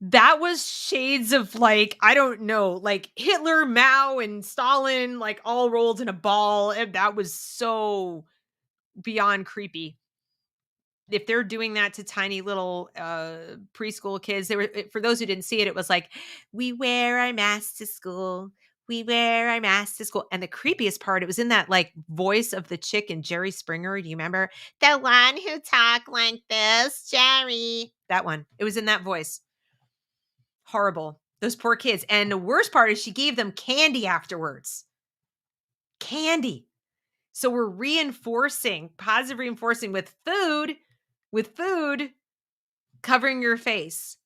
That was shades of, like, I don't know, like Hitler, Mao, and Stalin, like all rolled in a ball. And that was so beyond creepy. If they're doing that to tiny little preschool kids, for those who didn't see it, it was like, we wear our masks to school. We wear our masks to school. And the creepiest part, it was in that like voice of the chick in Jerry Springer. Do you remember? The one who talked like this, Jerry. That one. It was in that voice. Horrible. Those poor kids. And the worst part is she gave them candy afterwards. Candy. So we're positive reinforcing with food covering your face.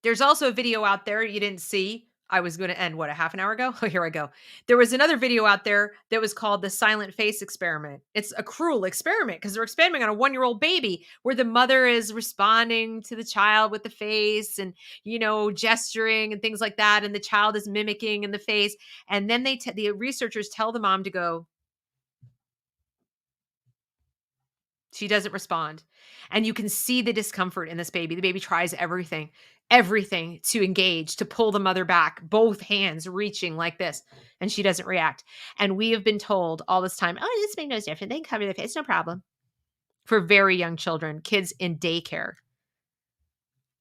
There's also a video out there you didn't see I was going to end what, a half an hour ago? Oh, here I go. There was another video out there that was called the silent face experiment. It's a cruel experiment because they're experimenting on a 1-year-old baby where the mother is responding to the child with the face and, gesturing and things like that. And the child is mimicking in the face. And then the researchers tell the mom to go. She doesn't respond. And you can see the discomfort in this baby. The baby tries everything to engage, to pull the mother back, both hands reaching like this, and she doesn't react. And we have been told all this time, oh, this makes no difference. They can cover their face, no problem. For very young children, kids in daycare.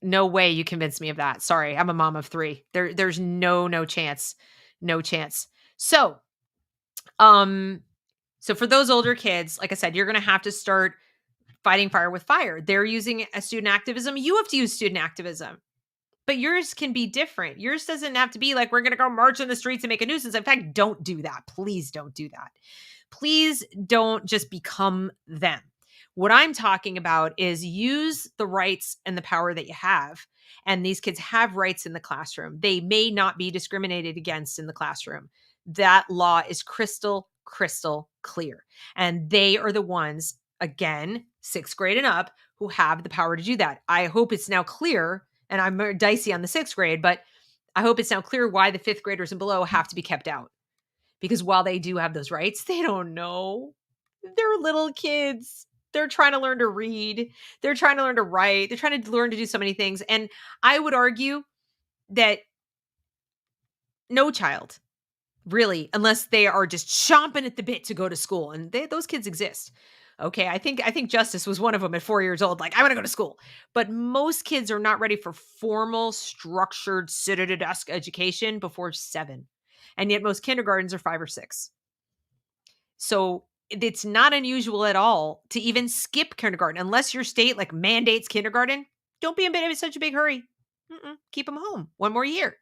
No way you convince me of that. Sorry, I'm a mom of 3. There's no chance. No chance. So, for those older kids, like I said, you're going to have to start fighting fire with fire. They're using a student activism. You have to use student activism, but yours can be different. Yours doesn't have to be like, we're going to go march in the streets and make a nuisance. In fact, don't do that. Please don't do that. Please don't just become them. What I'm talking about is use the rights and the power that you have. And these kids have rights in the classroom. They may not be discriminated against in the classroom. That law is crystal clear. And they are the ones, again, 6th grade and up, who have the power to do that. I hope it's now clear, and I'm dicey on the 6th grade, but I hope it's now clear why the 5th graders and below have to be kept out. Because while they do have those rights, they don't know. They're little kids. They're trying to learn to read. They're trying to learn to write. They're trying to learn to do so many things. And I would argue that no child, really, unless they are just chomping at the bit to go to school, and those kids exist. Okay, I think Justice was one of them at 4 years old. Like, I want to go to school, but most kids are not ready for formal, structured, sit at a desk education before 7, and yet most kindergartens are 5 or 6. So it's not unusual at all to even skip kindergarten unless your state like mandates kindergarten. Don't be in such a big hurry. Keep them home 1 more year.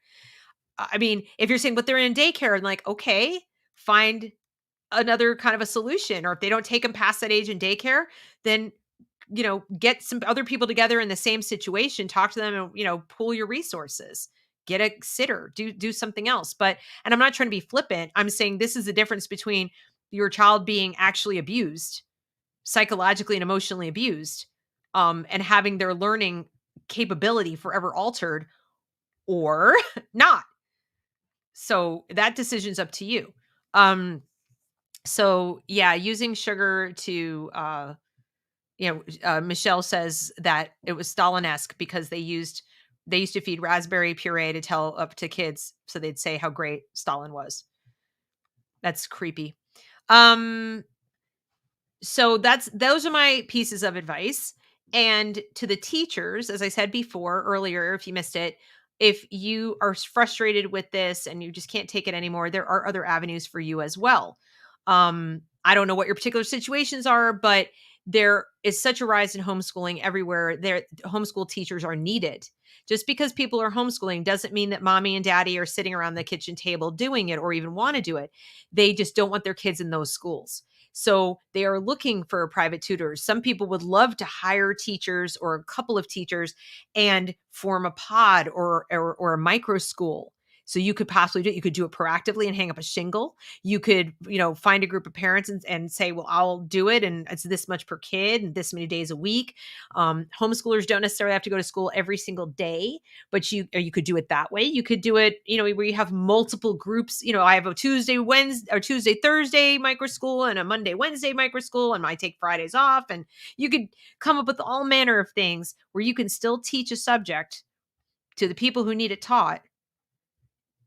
I mean, if you're saying, but they're in daycare, and like, okay, find another kind of a solution. Or if they don't take them past that age in daycare, then, get some other people together in the same situation, talk to them and, pool your resources, get a sitter, do something else. And I'm not trying to be flippant. I'm saying this is the difference between your child being actually abused, psychologically and emotionally abused, and having their learning capability forever altered or not. So that decision's up to you. So yeah, using sugar to, Michelle says that it was Stalin-esque because they used to feed raspberry puree to tell up to kids so they'd say how great Stalin was. That's creepy. So those are my pieces of advice. And to the teachers, as I said before earlier, if you missed it, if you are frustrated with this and you just can't take it anymore, there are other avenues for you as well. I don't know what your particular situations are, but there is such a rise in homeschooling everywhere. Homeschool teachers are needed. Just because people are homeschooling doesn't mean that mommy and daddy are sitting around the kitchen table doing it or even want to do it. They just don't want their kids in those schools. So they are looking for private tutors. Some people would love to hire teachers or a couple of teachers and form a pod or a micro school. So you could possibly do it. You could do it proactively and hang up a shingle. You could, find a group of parents and say, well, I'll do it. And it's this much per kid and this many days a week. Homeschoolers don't necessarily have to go to school every single day, but you could do it that way. You could do it, where you have multiple groups. I have a Tuesday, Thursday micro school and a Monday, Wednesday micro school, and I take Fridays off. And you could come up with all manner of things where you can still teach a subject to the people who need it taught.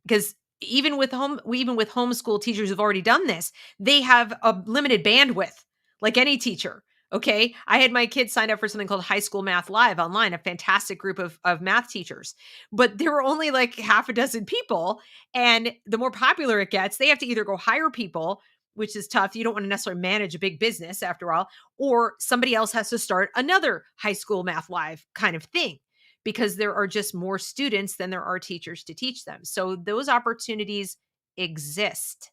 Because even with homeschool teachers who've already done this, they have a limited bandwidth, like any teacher. Okay. I had my kids sign up for something called High School Math Live online, a fantastic group of math teachers, but there were only like half a dozen people. And the more popular it gets, they have to either go hire people, which is tough. You don't want to necessarily manage a big business after all, or somebody else has to start another High School Math Live kind of thing, because there are just more students than there are teachers to teach them. So those opportunities exist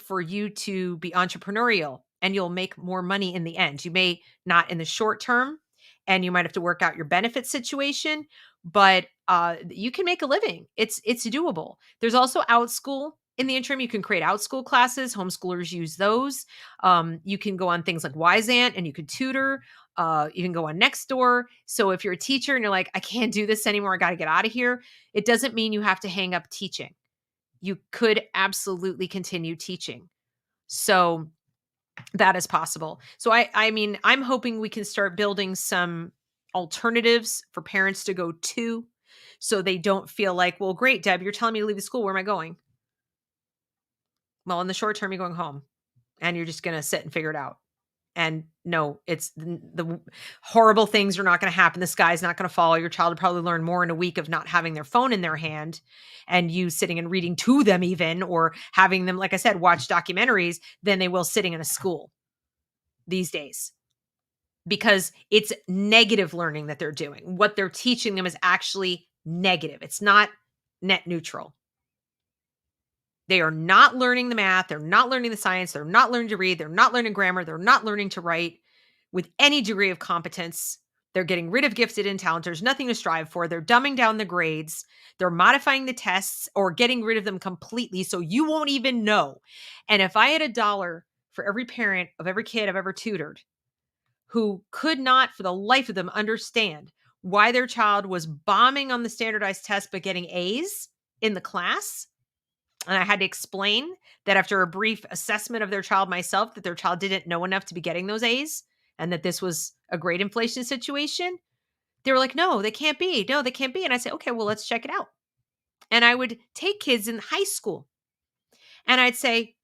for you to be entrepreneurial, and you'll make more money in the end. You may not in the short term, and you might have to work out your benefit situation, but you can make a living. It's doable. There's also OutSchool. In the interim, you can create OutSchool classes. Homeschoolers use those. You can go on things like Wyzant and you can tutor. You can go on Nextdoor. So if you're a teacher and you're like, I can't do this anymore, I got to get out of here, it doesn't mean you have to hang up teaching. You could absolutely continue teaching. So that is possible. So I mean, I'm hoping we can start building some alternatives for parents to go to, so they don't feel like, well, great, Deb, you're telling me to leave the school. Where am I going? Well, in the short term, you're going home and you're just going to sit and figure it out. And no, it's the horrible things are not going to happen. The sky's not going to fall. Your child will probably learn more in a week of not having their phone in their hand and you sitting and reading to them even, or having them, like I said, watch documentaries than they will sitting in a school these days, because it's negative learning that they're doing. What they're teaching them is actually negative. It's not net neutral. They are not learning the math. They're not learning the science. They're not learning to read. They're not learning grammar. They're not learning to write with any degree of competence. They're getting rid of gifted and talented. There's nothing to strive for. They're dumbing down the grades. They're modifying the tests or getting rid of them completely so you won't even know. And if I had $1 for every parent of every kid I've ever tutored who could not for the life of them understand why their child was bombing on the standardized test but getting A's in the class, and I had to explain that after a brief assessment of their child myself, that their child didn't know enough to be getting those A's and that this was a grade inflation situation, they were like, no, they can't be. No, they can't be. And I said, okay, well, let's check it out. And I would take kids in high school and I'd say,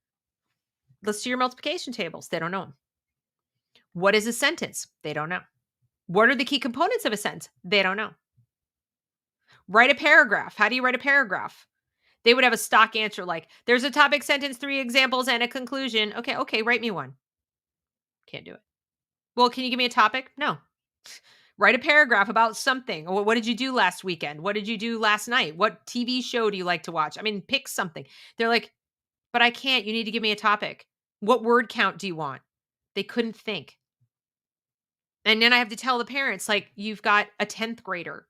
let's do your multiplication tables. They don't know them. What is a sentence? They don't know. What are the key components of a sentence? They don't know. Write a paragraph. How do you write a paragraph? They would have a stock answer like, there's a topic, sentence, 3 examples, and a conclusion. Okay, write me one. Can't do it. Well, can you give me a topic? No. Write a paragraph about something. Or what did you do last weekend? What did you do last night? What TV show do you like to watch? I mean, pick something. They're like, but I can't. You need to give me a topic. What word count do you want? They couldn't think. And then I have to tell the parents, like, you've got a 10th grader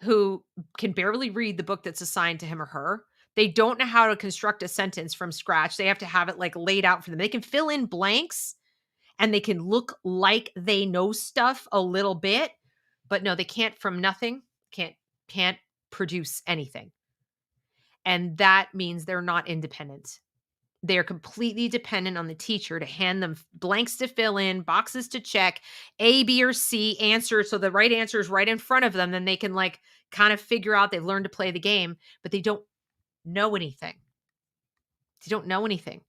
who can barely read the book that's assigned to him or her. They don't know how to construct a sentence from scratch. They have to have it like laid out for them. They can fill in blanks and they can look like they know stuff a little bit, but no, they can't from nothing, can't produce anything. And that means they're not independent. They're completely dependent on the teacher to hand them blanks to fill in, boxes to check, A, B, or C answer. So the right answer is right in front of them. Then they can like kind of figure out, they've learned to play the game, but they don't know anything. They don't know anything.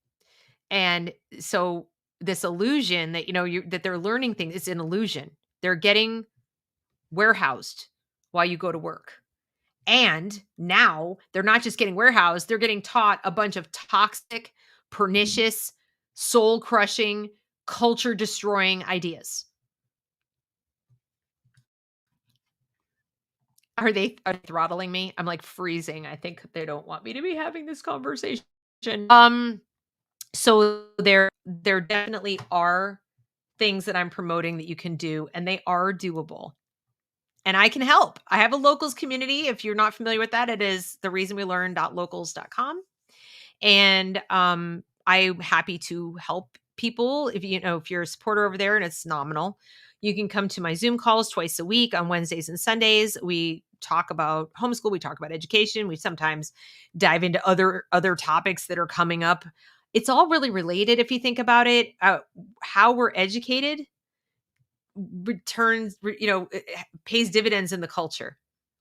And so this illusion that, that they're learning things, it's an illusion. They're getting warehoused while you go to work. And now they're not just getting warehoused, they're getting taught a bunch of toxic, pernicious, soul-crushing, culture-destroying ideas. Are they throttling me? I'm like freezing. I think they don't want me to be having this conversation. So there definitely are things that I'm promoting that you can do, and they are doable. And I can help. I have a locals community. If you're not familiar with that, it is thereasonwelearn.locals.com. And I'm happy to help people. If you're a supporter over there, and it's nominal, you can come to my Zoom calls twice a week on Wednesdays and Sundays. We talk about homeschool. We talk about education. We sometimes dive into other topics that are coming up. It's all really related if you think about it. How we're educated returns, pays dividends in the culture,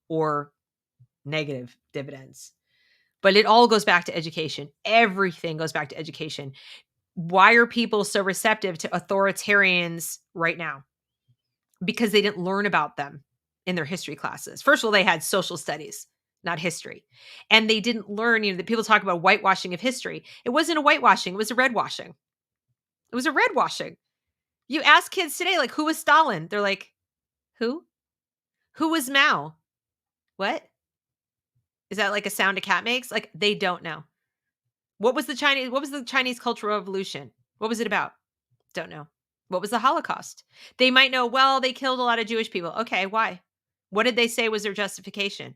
or negative dividends. But it all goes back to education. Everything goes back to education. Why are people so receptive to authoritarians right now? Because they didn't learn about them in their history classes. First of all, they had social studies, not history. And they didn't learn, that people talk about whitewashing of history. It wasn't a whitewashing. It was a redwashing. It was a redwashing. You ask kids today, like, who was Stalin? They're like, who? Who was Mao? What? Is that like a sound a cat makes? Like, they don't know. What was the Chinese Cultural Revolution? What was it about? Don't know. What was the Holocaust? They might know, well, they killed a lot of Jewish people. Okay, why? What did they say was their justification?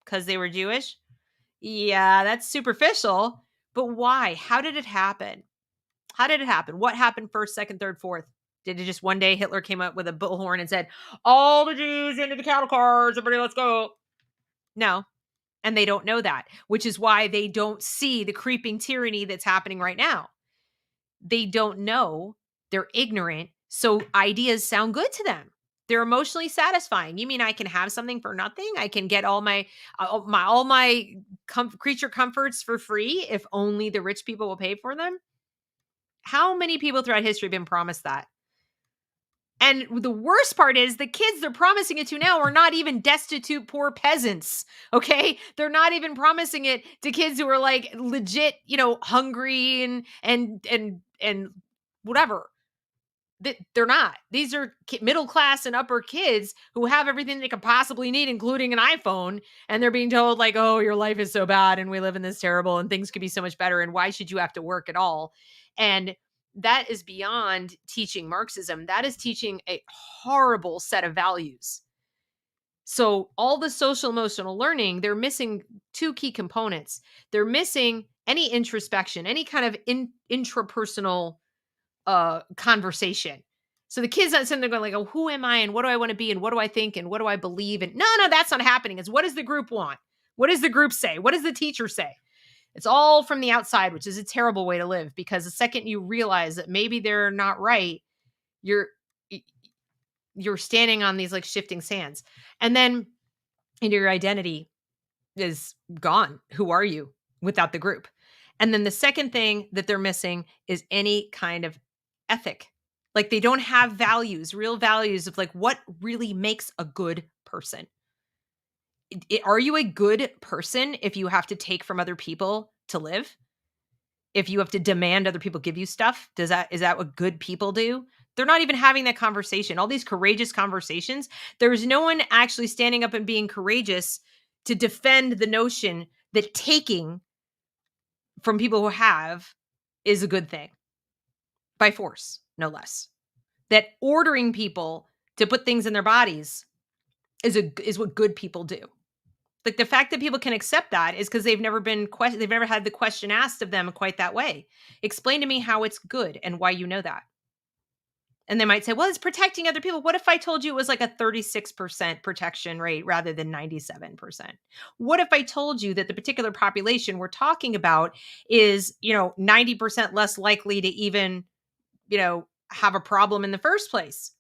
Because they were Jewish? Yeah, that's superficial. But why? How did it happen? How did it happen? What happened first, second, third, fourth? Did it just one day Hitler came up with a bullhorn and said, all the Jews into the cattle cars, everybody let's go? No. And they don't know that, which is why they don't see the creeping tyranny that's happening right now. They don't know. They're ignorant. So ideas sound good to them. They're emotionally satisfying. You mean I can have something for nothing? I can get all my creature comforts for free if only the rich people will pay for them? How many people throughout history have been promised that? And the worst part is the kids they're promising it to now are not even destitute poor peasants. Okay? They're not even promising it to kids who are like legit, hungry and whatever. They're not. These are middle class and upper kids who have everything they could possibly need, including an iPhone. And they're being told like, oh, your life is so bad and we live in this terrible and things could be so much better. And why should you have to work at all? And that is beyond teaching Marxism. That is teaching a horrible set of values. So all the social emotional learning, they're missing two key components. They're missing any introspection, any kind of intrapersonal conversation. So the kids not sitting there going like, oh, who am I and what do I want to be and what do I think and what do I believe? And no, that's not happening. It's what does the group want? What does the group say? What does the teacher say? It's all from the outside, which is a terrible way to live because the second you realize that maybe they're not right, you're standing on these like shifting sands. And then your identity is gone. Who are you without the group? And then the second thing that they're missing is any kind of ethic. Like they don't have values, real values of like what really makes a good person. Are you a good person if you have to take from other people to live? If you have to demand other people give you stuff, is that what good people do? They're not even having that conversation. All these courageous conversations, there's no one actually standing up and being courageous to defend the notion that taking from people who have is a good thing. By force, no less. That ordering people to put things in their bodies is what good people do. Like the fact that people can accept that is because they've never had the question asked of them quite that way. Explain to me how it's good and why you know that. And they might say, well, it's protecting other people. What if I told you it was like a 36% protection rate rather than 97%? What if I told you that the particular population we're talking about is, 90% less likely to even, have a problem in the first place?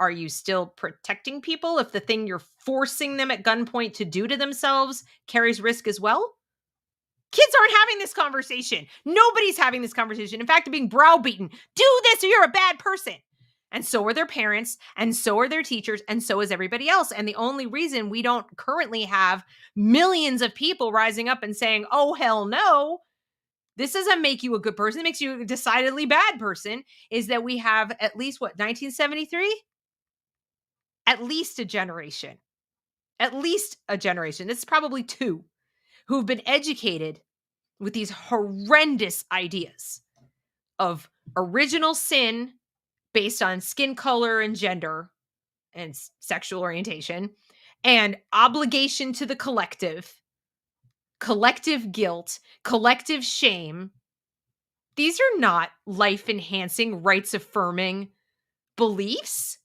Are you still protecting people if the thing you're forcing them at gunpoint to do to themselves carries risk as well? Kids aren't having this conversation. Nobody's having this conversation. In fact, they're being browbeaten. Do this or you're a bad person. And so are their parents, and so are their teachers, and so is everybody else. And the only reason we don't currently have millions of people rising up and saying, oh, hell no, this doesn't make you a good person, it makes you a decidedly bad person, is that we have at least, 1973? At least a generation. This is probably two who've been educated with these horrendous ideas of original sin based on skin color and gender and sexual orientation and obligation to the collective guilt, collective shame. These are not life-enhancing, rights-affirming beliefs.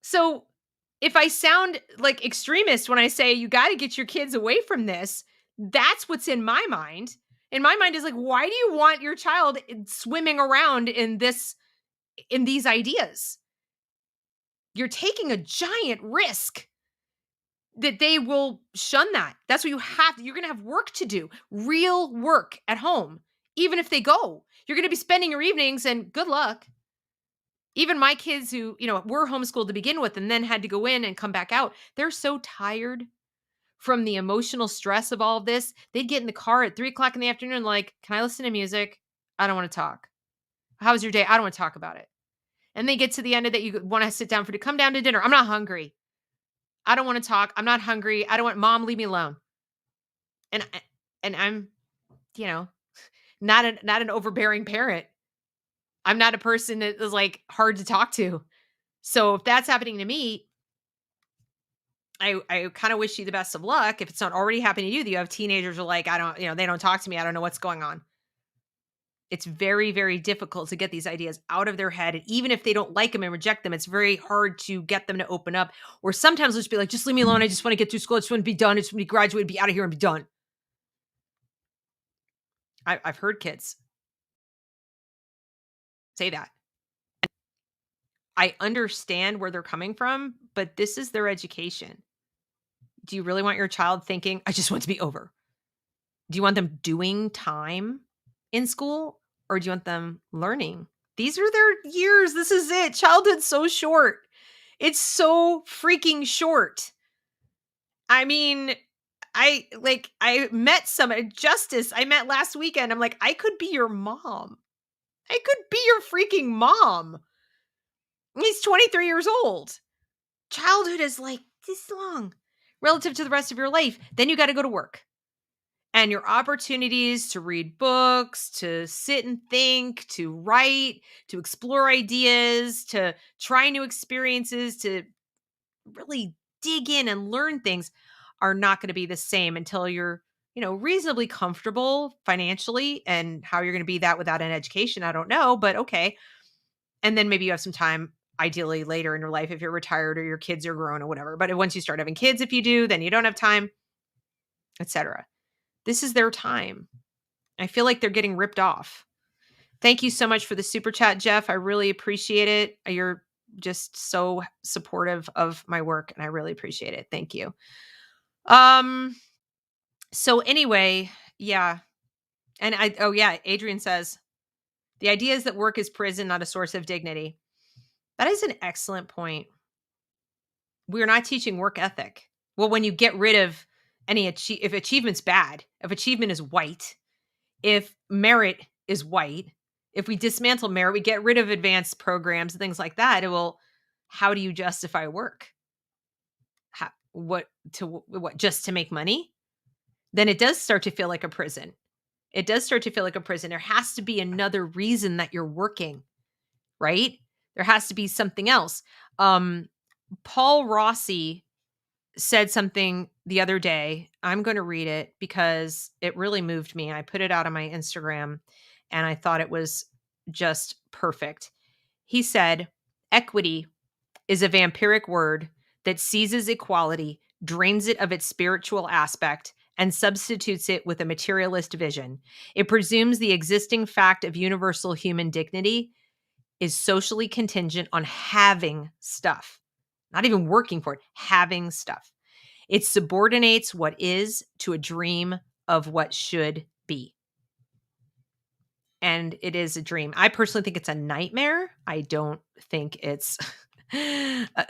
So if I sound like extremist when I say you got to get your kids away from this, that's what's in my mind. In my mind is like, why do you want your child swimming around in these ideas? You're taking a giant risk that they will shun that. That's what you're going to have work to do, real work at home. Even if they go, you're going to be spending your evenings and good luck. Even my kids who, were homeschooled to begin with and then had to go in and come back out, they're so tired from the emotional stress of all of this. They'd get in the car at 3:00 in the afternoon, like, can I listen to music? I don't want to talk. How was your day? I don't want to talk about it. And they get to the end of that. You want to sit down to come down to dinner. I'm not hungry. I don't want to talk. I'm not hungry. I don't want mom, leave me alone. And I'm, not an overbearing parent. I'm not a person that is like hard to talk to. So if that's happening to me, I kind of wish you the best of luck. If it's not already happening to you, that you have teenagers who are like, I don't, they don't talk to me. I don't know what's going on. It's very, very difficult to get these ideas out of their head. And even if they don't like them and reject them, it's very hard to get them to open up. Or sometimes they'll just be like, just leave me alone. I just want to get through school. I just want to be done. I just want to be graduated, be out of here and be done. I've heard kids say that. I understand where they're coming from, but this is their education. Do you really want your child thinking, I just want to be over? Do you want them doing time in school, or do you want them learning? These are their years. This is it. Childhood's so short. It's so freaking short. I mean, I met some Justice I met last weekend. I'm like, I could be your mom. I could be your freaking mom. He's 23 years old. Childhood is like this long relative to the rest of your life. Then you got to go to work. And your opportunities to read books, to sit and think, to write, to explore ideas, to try new experiences, to really dig in and learn things are not going to be the same until you're, reasonably comfortable financially. And how you're going to be that without an education, I don't know, but okay. And then maybe you have some time, ideally later in your life, if you're retired or your kids are grown or whatever. But once you start having kids, if you do, then you don't have time, etc. This is their time. I feel like they're getting ripped off. Thank you so much for the super chat, Jeff. I really appreciate it. You're just so supportive of my work, and I really appreciate it. Thank you. So anyway, yeah. And Adrian says, the idea is that work is prison, not a source of dignity. That is an excellent point. We're not teaching work ethic. Well, when you get rid of if achievement's bad, if achievement is white, if merit is white, if we dismantle merit, we get rid of advanced programs and things like that. How do you justify work? Just to make money? Then it does start to feel like a prison. It does start to feel like a prison. There has to be another reason that you're working, right? There has to be something else. Paul Rossi said something the other day. I'm going to read it because it really moved me. I put it out on my Instagram and I thought it was just perfect. He said, equity is a vampiric word that seizes equality, drains it of its spiritual aspect, and substitutes it with a materialist vision. It presumes the existing fact of universal human dignity is socially contingent on having stuff. Not even working for it, having stuff. It subordinates what is to a dream of what should be. And it is a dream. I personally think it's a nightmare. I don't think it's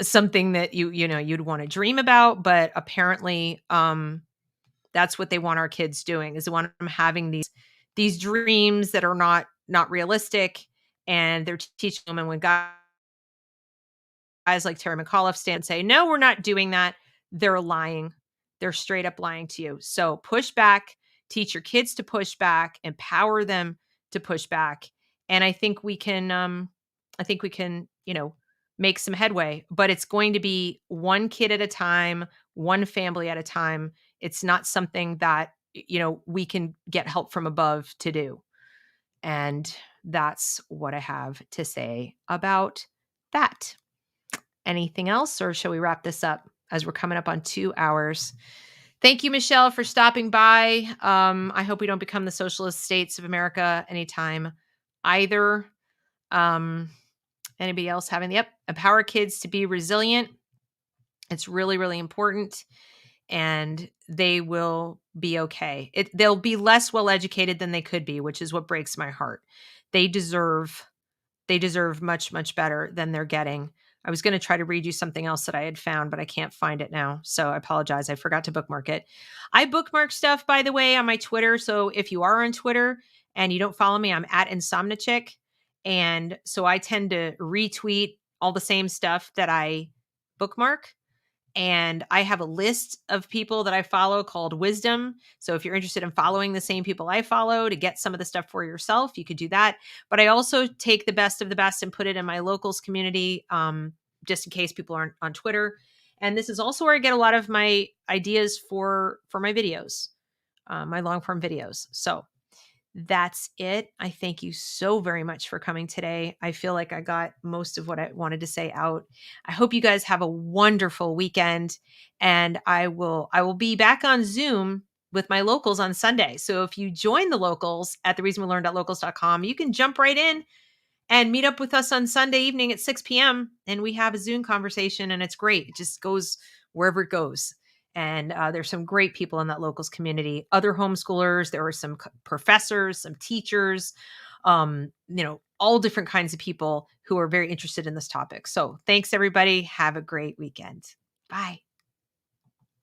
something that you'd want to dream about, but apparently that's what they want our kids doing, is they want them having these dreams that are not realistic, and they're teaching them. And when guys like Terry McAuliffe stand and say, no, we're not doing that, they're lying. They're straight up lying to you. So push back, teach your kids to push back, empower them to push back. And I think we can, make some headway, but it's going to be one kid at a time, one family at a time. It's not something that, we can get help from above to do. And that's what I have to say about that. Anything else, or shall we wrap this up as we're coming up on 2 hours? Thank you, Michelle, for stopping by. I hope we don't become the socialist states of America anytime either. Anybody else having empower kids to be resilient? It's really, really important, and they will be okay. They'll be less well-educated than they could be, which is what breaks my heart. They deserve much, much better than they're getting. I was going to try to read you something else that I had found, but I can't find it now. So I apologize. I forgot to bookmark it. I bookmark stuff, by the way, on my Twitter. So if you are on Twitter and you don't follow me, I'm at Insomnichick. And so I tend to retweet all the same stuff that I bookmark. And I have a list of people that I follow called Wisdom. So if you're interested in following the same people I follow to get some of the stuff for yourself, you could do that. But I also take the best of the best and put it in my locals community, just in case people aren't on Twitter. And this is also where I get a lot of my ideas for my videos, my long form videos. So that's it. I thank you so very much for coming today. I feel like I got most of what I wanted to say out. I hope you guys have a wonderful weekend, and I will be back on Zoom with my locals on Sunday. So if you join the locals at thereasonwelearn.locals.com, you can jump right in and meet up with us on Sunday evening at 6 p.m. and we have a Zoom conversation, and it's great. It just goes wherever it goes. And there's some great people in that locals community, other homeschoolers. There were some professors, some teachers, all different kinds of people who are very interested in this topic. So thanks, everybody. Have a great weekend. Bye.